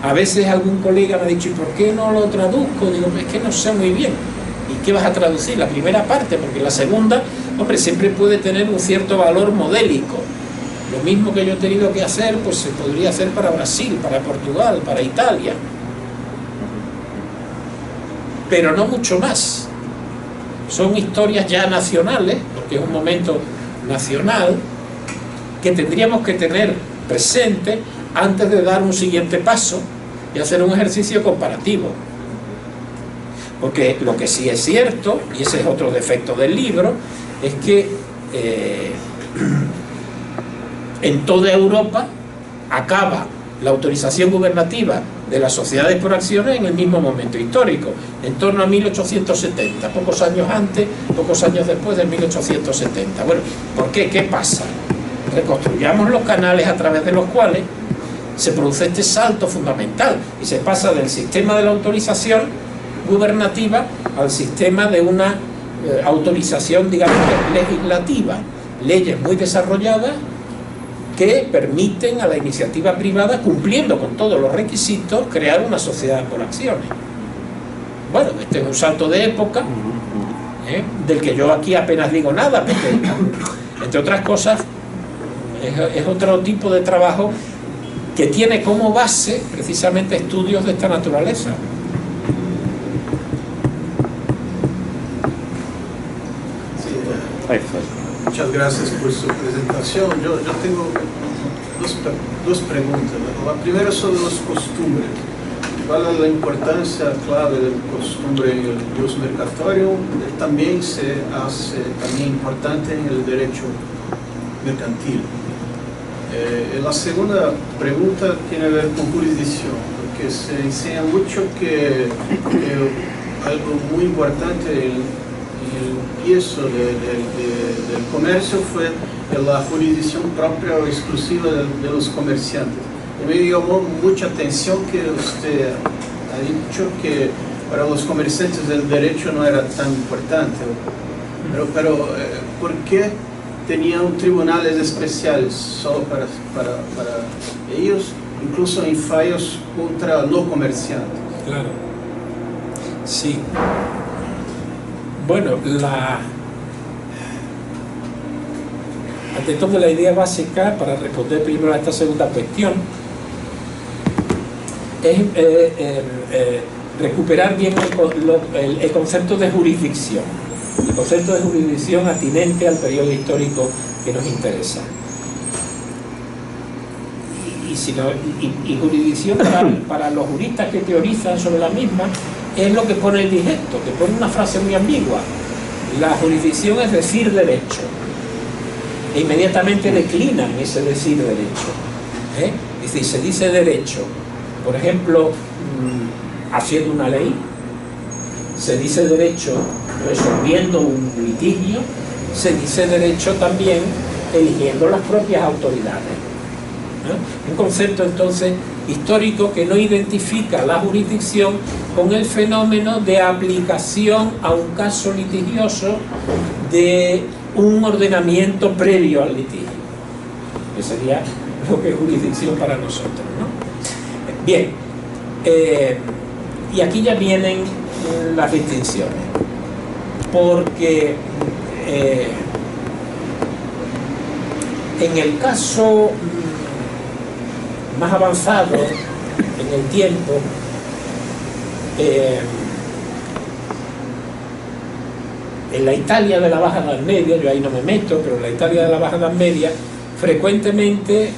A veces algún colega me ha dicho, ¿y por qué no lo traduzco? Digo, es que no sé muy bien. ¿Y qué vas a traducir? La primera parte, porque la segunda, hombre, siempre puede tener un cierto valor modélico. Lo mismo que yo he tenido que hacer, pues se podría hacer para Brasil, para Portugal, para Italia. Pero no mucho más. Son historias ya nacionales, porque es un momento nacional, que tendríamos que tener presente antes de dar un siguiente paso y hacer un ejercicio comparativo. Porque lo que sí es cierto, y ese es otro defecto del libro, es que en toda Europa acaba la autorización gubernativa de las sociedades por acciones en el mismo momento histórico, en torno a 1870, pocos años antes, pocos años después de 1870. Bueno, ¿por qué? ¿Qué pasa? Reconstruyamos los canales a través de los cuales se produce este salto fundamental y se pasa del sistema de la autorización gubernativa al sistema de una autorización, digamos, legislativa, leyes muy desarrolladas que permiten a la iniciativa privada, cumpliendo con todos los requisitos, crear una sociedad por acciones. Bueno, este es un salto de época, del que yo aquí apenas digo nada, porque, entre otras cosas, es otro tipo de trabajo que tiene como base precisamente estudios de esta naturaleza. Muchas gracias por su presentación. Yo tengo dos preguntas. La primera sobre las costumbres. ¿Cuál es la importancia clave de la costumbre en el jus mercatorium? También se hace importante en el derecho mercantil. La segunda pregunta tiene que ver con jurisdicción, porque se enseña mucho que algo muy importante en el empiezo del comercio fue la jurisdicción propia o exclusiva de los comerciantes. Y me llamó mucha atención que usted ha dicho que para los comerciantes el derecho no era tan importante. Pero ¿por qué tenían tribunales especiales solo para ellos, incluso en fallos contra no comerciantes? Claro. Sí. Bueno, ante todo la idea básica, para responder primero a esta segunda cuestión, es recuperar bien el concepto de jurisdicción, el concepto de jurisdicción atinente al periodo histórico que nos interesa. Y jurisdicción para los juristas que teorizan sobre la misma es lo que pone el digesto, que pone una frase muy ambigua. La jurisdicción es decir derecho, e inmediatamente declinan ese decir derecho. Es decir, se dice derecho, por ejemplo, haciendo una ley, se dice derecho resolviendo un litigio, se dice derecho también eligiendo las propias autoridades. Un concepto entonces histórico que no identifica la jurisdicción con el fenómeno de aplicación a un caso litigioso de un ordenamiento previo al litigio, que sería lo que es jurisdicción para nosotros, ¿no? Bien, y aquí ya vienen las distinciones, porque en el caso más avanzado en el tiempo, en la Italia de la Baja Edad Media, yo ahí no me meto, pero en la Italia de la Baja Edad Media, frecuentemente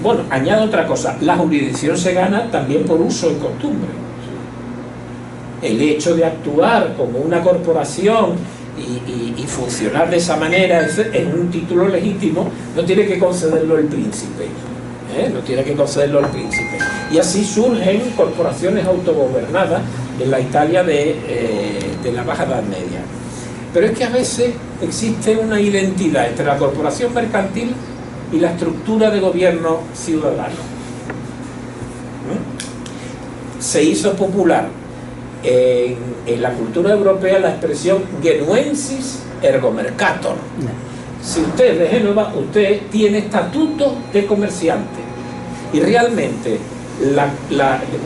bueno, añado otra cosa, la jurisdicción se gana también por uso y costumbre. El hecho de actuar como una corporación y funcionar de esa manera en un título legítimo no tiene que concederlo el príncipe, no tiene que concederlo el príncipe. Y así surgen corporaciones autogobernadas en la Italia de la Baja Edad Media. Pero es que a veces existe una identidad entre la corporación mercantil y la estructura de gobierno ciudadano. Se hizo popular en la cultura europea la expresión genuensis ergo mercator. Si usted es de Génova, usted tiene estatuto de comerciante. Y realmente,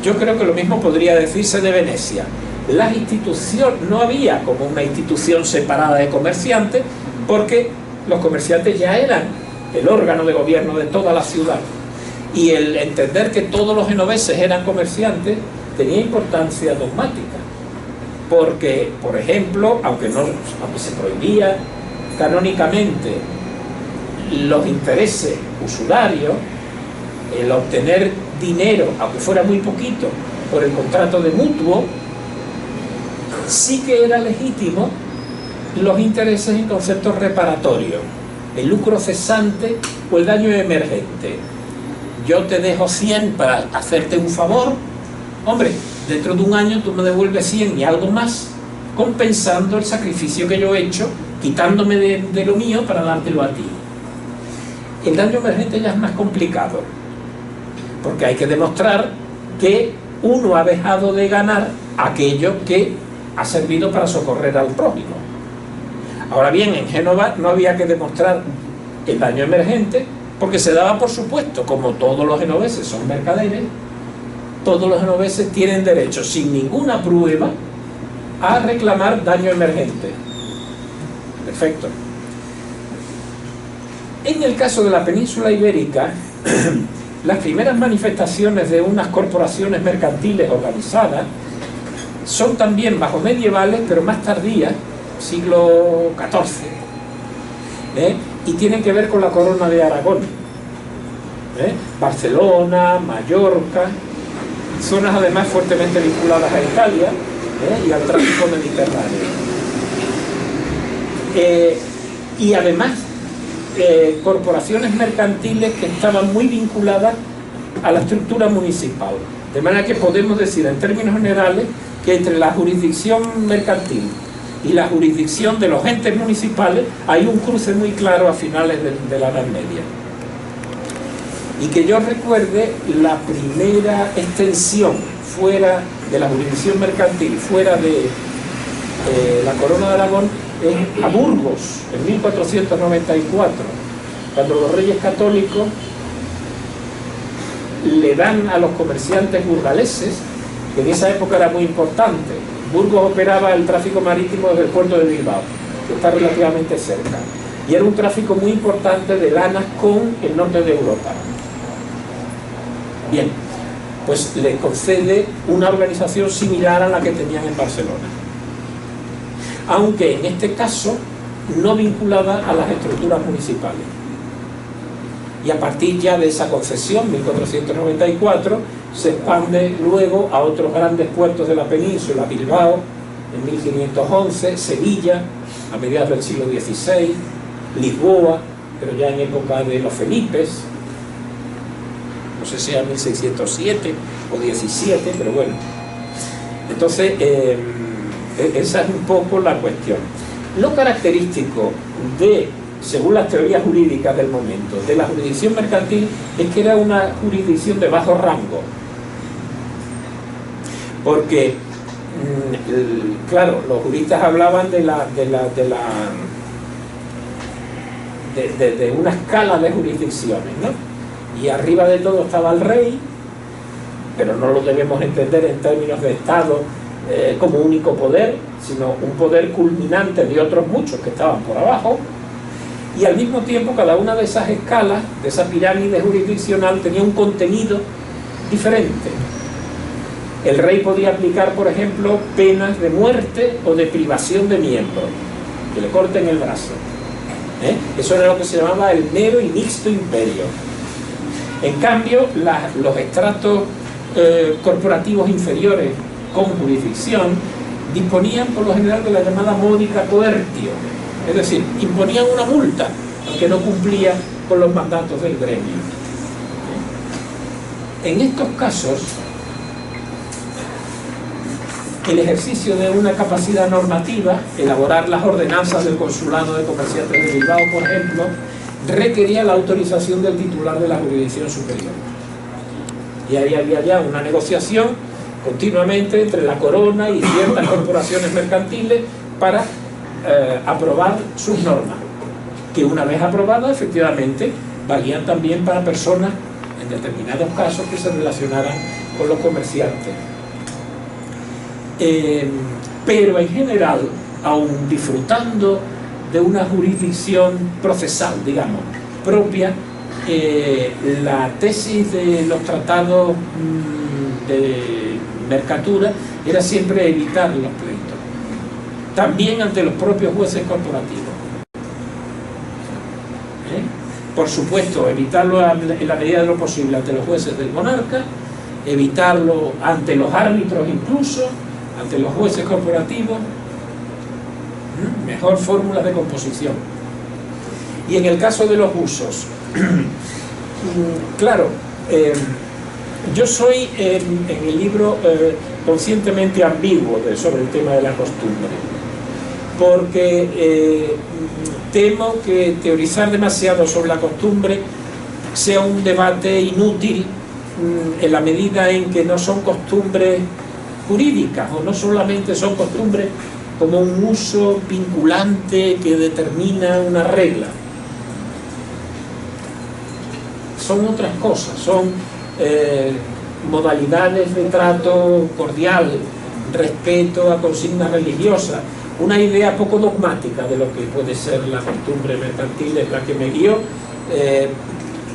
yo creo que lo mismo podría decirse de Venecia. Las instituciones, no había como una institución separada de comerciantes, porque los comerciantes ya eran el órgano de gobierno de toda la ciudad. Y el entender que todos los genoveses eran comerciantes tenía importancia dogmática. Porque, por ejemplo, aunque se prohibía canónicamente los intereses usurarios, el obtener dinero, aunque fuera muy poquito, por el contrato de mutuo, sí que era legítimo los intereses en conceptos reparatorios, el lucro cesante o el daño emergente. Yo te dejo 100 para hacerte un favor, hombre, dentro de un año tú me devuelves 100 y algo más, compensando el sacrificio que yo he hecho, quitándome de lo mío para dártelo a ti. El daño emergente ya es más complicado, porque hay que demostrar que uno ha dejado de ganar aquello que ha servido para socorrer al prójimo. Ahora bien, en Génova no había que demostrar el daño emergente, porque se daba por supuesto, como todos los genoveses son mercaderes, todos los genoveses tienen derecho, sin ninguna prueba, a reclamar daño emergente. Perfecto. En el caso de la península ibérica, las primeras manifestaciones de unas corporaciones mercantiles organizadas son también bajo medievales, pero más tardías, siglo XIV, y tienen que ver con la corona de Aragón. Barcelona, Mallorca, zonas además fuertemente vinculadas a Italia y al tráfico mediterráneo. Y además corporaciones mercantiles que estaban muy vinculadas a la estructura municipal. De manera que podemos decir en términos generales que entre la jurisdicción mercantil y la jurisdicción de los entes municipales hay un cruce muy claro a finales de la Edad Media. Y que yo recuerde, la primera extensión fuera de la jurisdicción mercantil, fuera de la Corona de Aragón, es a Burgos, en 1494, cuando los reyes católicos le dan a los comerciantes burgaleses, que en esa época era muy importante. Burgos operaba el tráfico marítimo desde el puerto de Bilbao, que está relativamente cerca, y era un tráfico muy importante de lanas con el norte de Europa. Bien, pues le concede una organización similar a la que tenían en Barcelona, aunque en este caso no vinculada a las estructuras municipales. Y a partir ya de esa concesión, 1494, se expande luego a otros grandes puertos de la península: Bilbao en 1511, Sevilla a mediados del siglo XVI, Lisboa, pero ya en época de los Felipes, no sé si era 1607 o 17, pero bueno. Entonces, esa es un poco la cuestión. Lo característico de, según las teorías jurídicas del momento, de la jurisdicción mercantil es que era una jurisdicción de bajo rango. Porque, claro, los juristas hablaban de una escala de jurisdicciones, ¿no? Y arriba de todo estaba el rey, pero no lo debemos entender en términos de Estado como único poder, sino un poder culminante de otros muchos que estaban por abajo. Y al mismo tiempo cada una de esas escalas, de esa pirámide jurisdiccional, tenía un contenido diferente. El rey podía aplicar, por ejemplo, penas de muerte o de privación de miembros, que le corten el brazo. Eso era lo que se llamaba el mero y mixto imperio. En cambio, los estratos corporativos inferiores con jurisdicción disponían por lo general de la llamada módica coertio, es decir, imponían una multa al que no cumplía con los mandatos del gremio. En estos casos, el ejercicio de una capacidad normativa, elaborar las ordenanzas del Consulado de Comerciantes de Bilbao, por ejemplo, requería la autorización del titular de la jurisdicción superior. Y ahí había ya una negociación continuamente entre la corona y ciertas corporaciones mercantiles para aprobar sus normas, que una vez aprobadas, efectivamente, valían también para personas, en determinados casos, que se relacionaran con los comerciantes. Pero en general, aun disfrutando de una jurisdicción procesal, digamos, propia, la tesis de los tratados de mercatura era siempre evitar los pleitos, también ante los propios jueces corporativos. Por supuesto, evitarlo en la medida de lo posible ante los jueces del monarca, evitarlo ante los árbitros incluso, ante los jueces corporativos. Mejor fórmula de composición. Y en el caso de los usos, claro, yo soy en el libro conscientemente ambiguo sobre el tema de la costumbre, porque temo que teorizar demasiado sobre la costumbre sea un debate inútil en la medida en que no son costumbres jurídicas, o no solamente son costumbres como un uso vinculante que determina una regla. Son otras cosas, son modalidades de trato cordial, respeto a consignas religiosas, una idea poco dogmática de lo que puede ser la costumbre mercantil es la que me guió,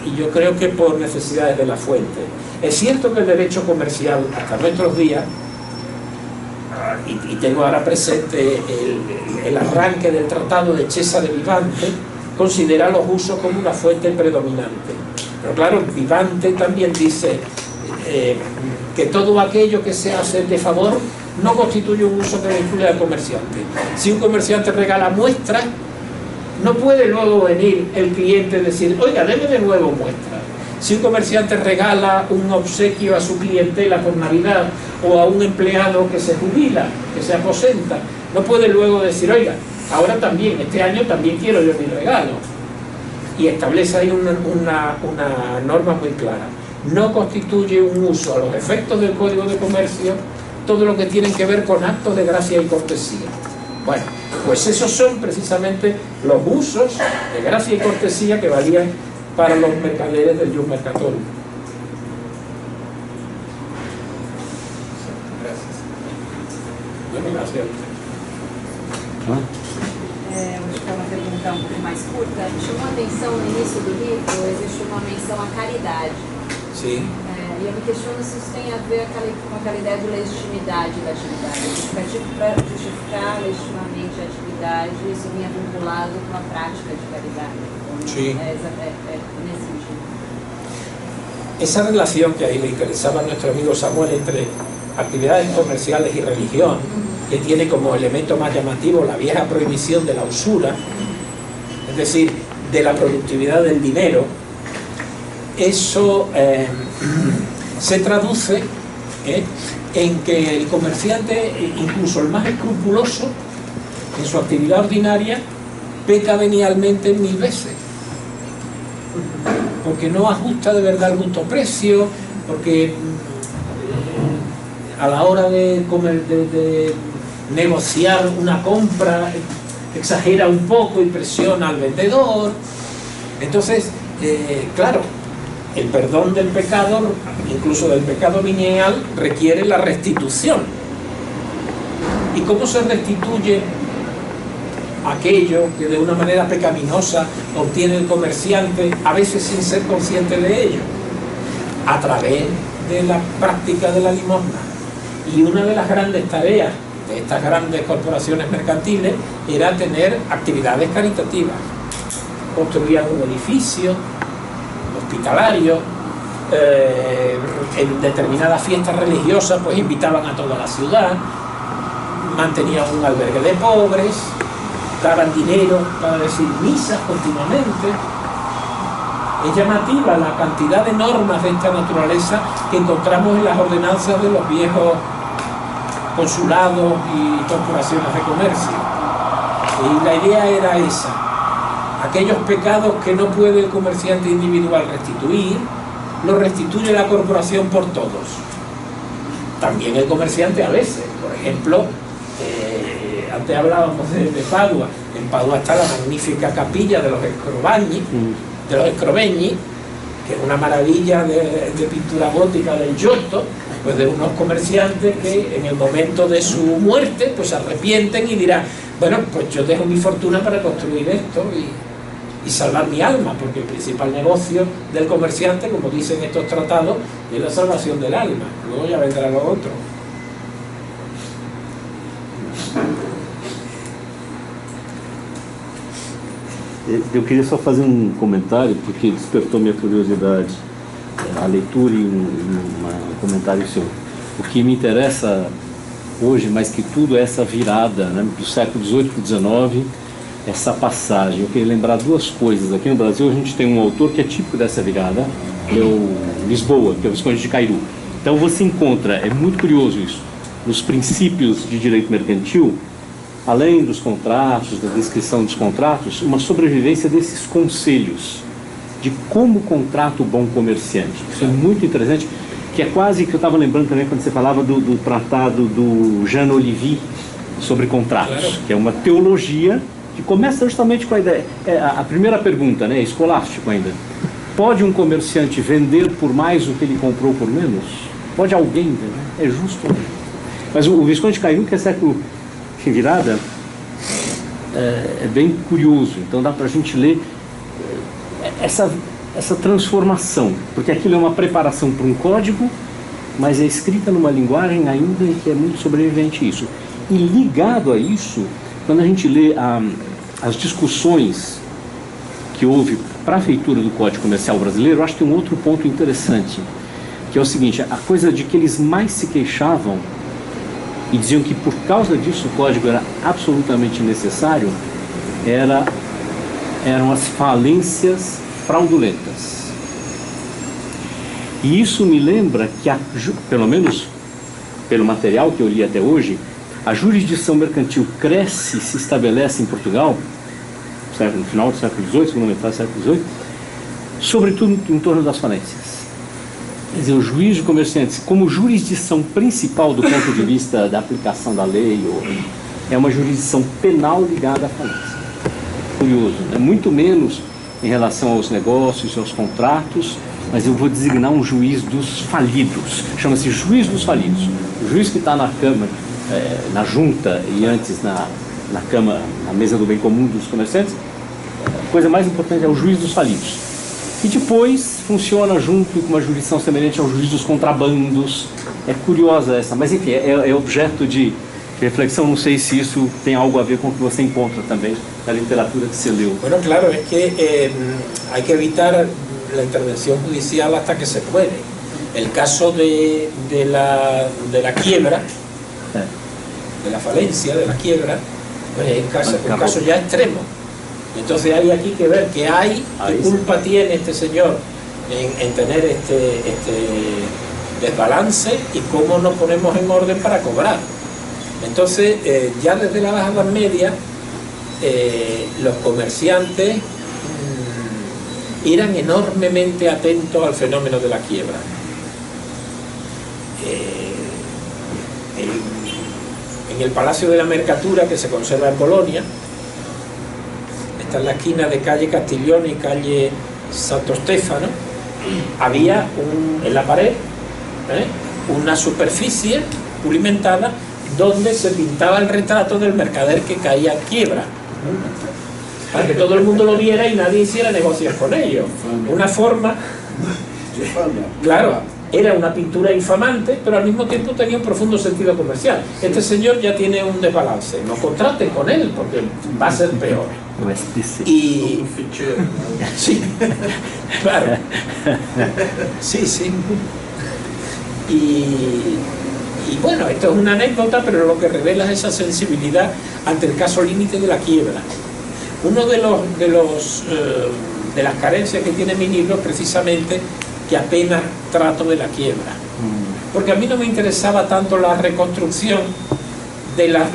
y yo creo que por necesidades de la fuente. Es cierto que el derecho comercial hasta nuestros días, y tengo ahora presente el arranque del Tratado de Cesare Vivante, considera los usos como una fuente predominante. Pero claro, Vivante también dice que todo aquello que se hace de favor no constituye un uso que vincule al comerciante. Si un comerciante regala muestras, no puede luego venir el cliente y decir, oiga, deme de nuevo muestras. Si un comerciante regala un obsequio a su clientela por Navidad o a un empleado que se jubila, que se aposenta, no puede luego decir, oiga, ahora también, este año también quiero yo mi regalo. Y establece ahí una norma muy clara. No constituye un uso a los efectos del Código de Comercio todo lo que tienen que ver con actos de gracia y cortesía. Bueno, pues esos son precisamente los usos de gracia y cortesía que valían para los mercaderes del Ius Mercatorum. Gracias. Bueno, gracias. Acho que é uma pergunta um pouco mais curta. Chamou a atenção no início do livro, existe uma menção à caridade. Sim. E eu me questiono se isso tem a ver com aquela ideia de legitimidade da atividade. Para justificar legitimamente a atividade, isso vinha vinculado com a prática de caridade. Sí. Nesse sentido. Esa relación que ahí le interesaba a nuestro amigo Samuel entre actividades comerciales y religión, que tiene como elemento más llamativo la vieja prohibición de la usura, es decir, de la productividad del dinero, eso se traduce en que el comerciante, incluso el más escrupuloso, en su actividad ordinaria, peca venialmente 1000 veces. Porque no ajusta de verdad el justo precio, porque a la hora de negociar una compra exagera un poco y presiona al vendedor. Entonces, claro, el perdón del pecado, incluso del pecado venial, requiere la restitución. ¿Y cómo se restituye aquello que de una manera pecaminosa obtiene el comerciante, a veces sin ser consciente de ello? A través de la práctica de la limosna. Y una de las grandes tareas de estas grandes corporaciones mercantiles era tener actividades caritativas. Construían un edificio hospitalario, en determinadas fiestas religiosas pues invitaban a toda la ciudad, mantenían un albergue de pobres, daban dinero para decir misas continuamente. Es llamativa la cantidad de normas de esta naturaleza que encontramos en las ordenanzas de los viejos consulados y corporaciones de comercio. Y la idea era esa: aquellos pecados que no puede el comerciante individual restituir, los restituye la corporación por todos. También el comerciante a veces, por ejemplo, antes hablábamos de Padua. En Padua está la magnífica capilla de los Scrovegni, que es una maravilla de pintura gótica del Giotto, pues de unos comerciantes que en el momento de su muerte pues se arrepienten y dirán, bueno, pues yo dejo mi fortuna para construir esto y salvar mi alma, porque el principal negocio del comerciante, como dicen estos tratados, es la salvación del alma. Luego ya vendrá lo otro. Eu queria só fazer um comentário, porque despertou minha curiosidade a leitura e um comentário seu. O que me interessa hoje, mais que tudo, é essa virada, né, do século XVIII para o XIX, essa passagem. Eu queria lembrar duas coisas. Aqui no Brasil a gente tem um autor que é típico dessa virada, que é o Lisboa, que é o Visconde de Cairu. Então você encontra, é muito curioso isso, nos princípios de direito mercantil, além dos contratos, da descrição dos contratos, uma sobrevivência desses conselhos de como contrata o bom comerciante. Isso é muito interessante, que é quase que eu estava lembrando também quando você falava do tratado do Jean Olivier sobre contratos, que é uma teologia que começa justamente com a ideia, a primeira pergunta, né, escolástico ainda. Pode um comerciante vender por mais do que ele comprou por menos? Pode alguém vender? É justo ou não? Mas o Visconde Caiu, que é século de virada, é bem curioso. Então dá para a gente ler essa transformação, porque aquilo é uma preparação para um código, mas é escrita numa linguagem ainda que é muito sobrevivente a isso. E ligado a isso, quando a gente lê as discussões que houve para a feitura do Código Comercial Brasileiro, eu acho que tem um outro ponto interessante, que é o seguinte: a coisa de que eles mais se queixavam e diziam que por causa disso o código era absolutamente necessário, eram as falências fraudulentas. E isso me lembra que, pelo menos pelo material que eu li até hoje, a jurisdição mercantil cresce e se estabelece em Portugal, no final do século XVIII, segunda metade do século XVIII, sobretudo em torno das falências. Quer dizer, o juiz de comerciantes, como jurisdição principal do ponto de vista da aplicação da lei, é uma jurisdição penal ligada à falência. Curioso, né? Muito menos em relação aos negócios, aos contratos, mas eu vou designar um juiz dos falidos. Chama-se juiz dos falidos. O juiz que está na Câmara, na junta e antes na Câmara, na mesa do bem comum dos comerciantes, a coisa mais importante é o juiz dos falidos. E depois funciona junto com uma jurisdição semelhante ao juiz dos contrabandos. É curiosa essa, mas enfim, é objeto de reflexão. Não sei se isso tem algo a ver com o que você encontra também na literatura que você leu. Bueno, claro, es que hay que evitar la intervención judicial hasta que se puede. El caso de la quiebra, de la falencia, de la quiebra, pues es un caso ya extremo. Entonces hay aquí que ver qué culpa tiene este señor en tener este desbalance y cómo nos ponemos en orden para cobrar. Entonces, ya desde la Baja Edad Media, los comerciantes eran enormemente atentos al fenómeno de la quiebra. En el Palacio de la Mercatura, que se conserva en Bolonia, está en la esquina de calle Castiglione y calle Santo Stefano, había en la pared una superficie pulimentada donde se pintaba el retrato del mercader que caía en quiebra, para que todo el mundo lo viera y nadie hiciera negocios con ellos. Una forma, claro, era una pintura infamante, pero al mismo tiempo tenía un profundo sentido comercial. Este señor ya tiene un desbalance, no contraten con él porque va a ser peor. Y sí, claro, sí. Y bueno, esto es una anécdota, pero lo que revela es esa sensibilidad ante el caso límite de la quiebra. Uno de las carencias que tiene mi libro es precisamente que apenas trato de la quiebra, porque a mí no me interesaba tanto la reconstrucción de las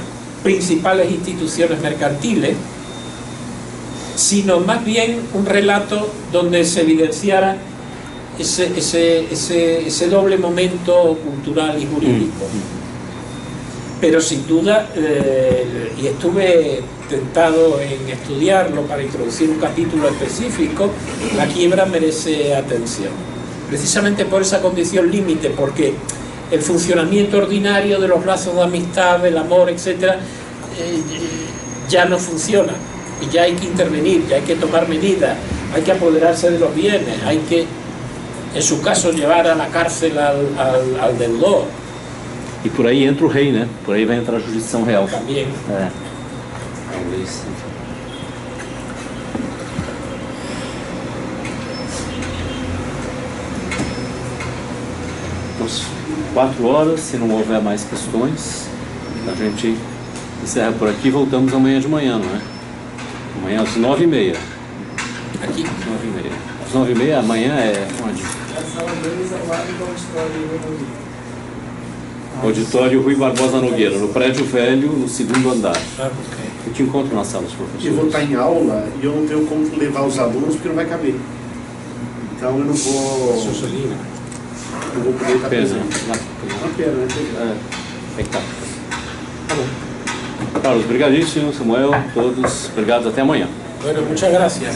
principales instituciones mercantiles, sino más bien un relato donde se evidenciara ese doble momento cultural y jurídico. Pero sin duda, y estuve tentado en estudiarlo para introducir un capítulo específico, la quiebra merece atención, precisamente por esa condición límite, porque el funcionamiento ordinario de los lazos de amistad, del amor, etcétera, ya no funciona, y ya hay que intervenir, ya hay que tomar medidas, hay que apoderarse de los bienes, hay que, en su caso, llevar a la cárcel al deudor. E por aí entra o rei, né? Por aí vai entrar a jurisdição real. Também. Talvez. Então, 4 horas, se não houver mais questões, a gente encerra por aqui e voltamos amanhã de manhã, não é? Amanhã às 9h30. Aqui? 9h30. Às 9h30, amanhã é onde? A sala 2 ao lado do auditório. Auditório Rui Barbosa Nogueira, no prédio velho, no 2º andar. Ok. Eu te encontro na sala dos professores. Eu vou estar em aula e eu não tenho como levar os alunos porque não vai caber. Então eu não vou. Sussolina. Não vou poder estar Pena. presente. Uma pena, né? É que tá. Tá bom. Carlos, obrigadíssimo, Samuel, todos. Obrigado, até amanhã. Bueno, muchas gracias.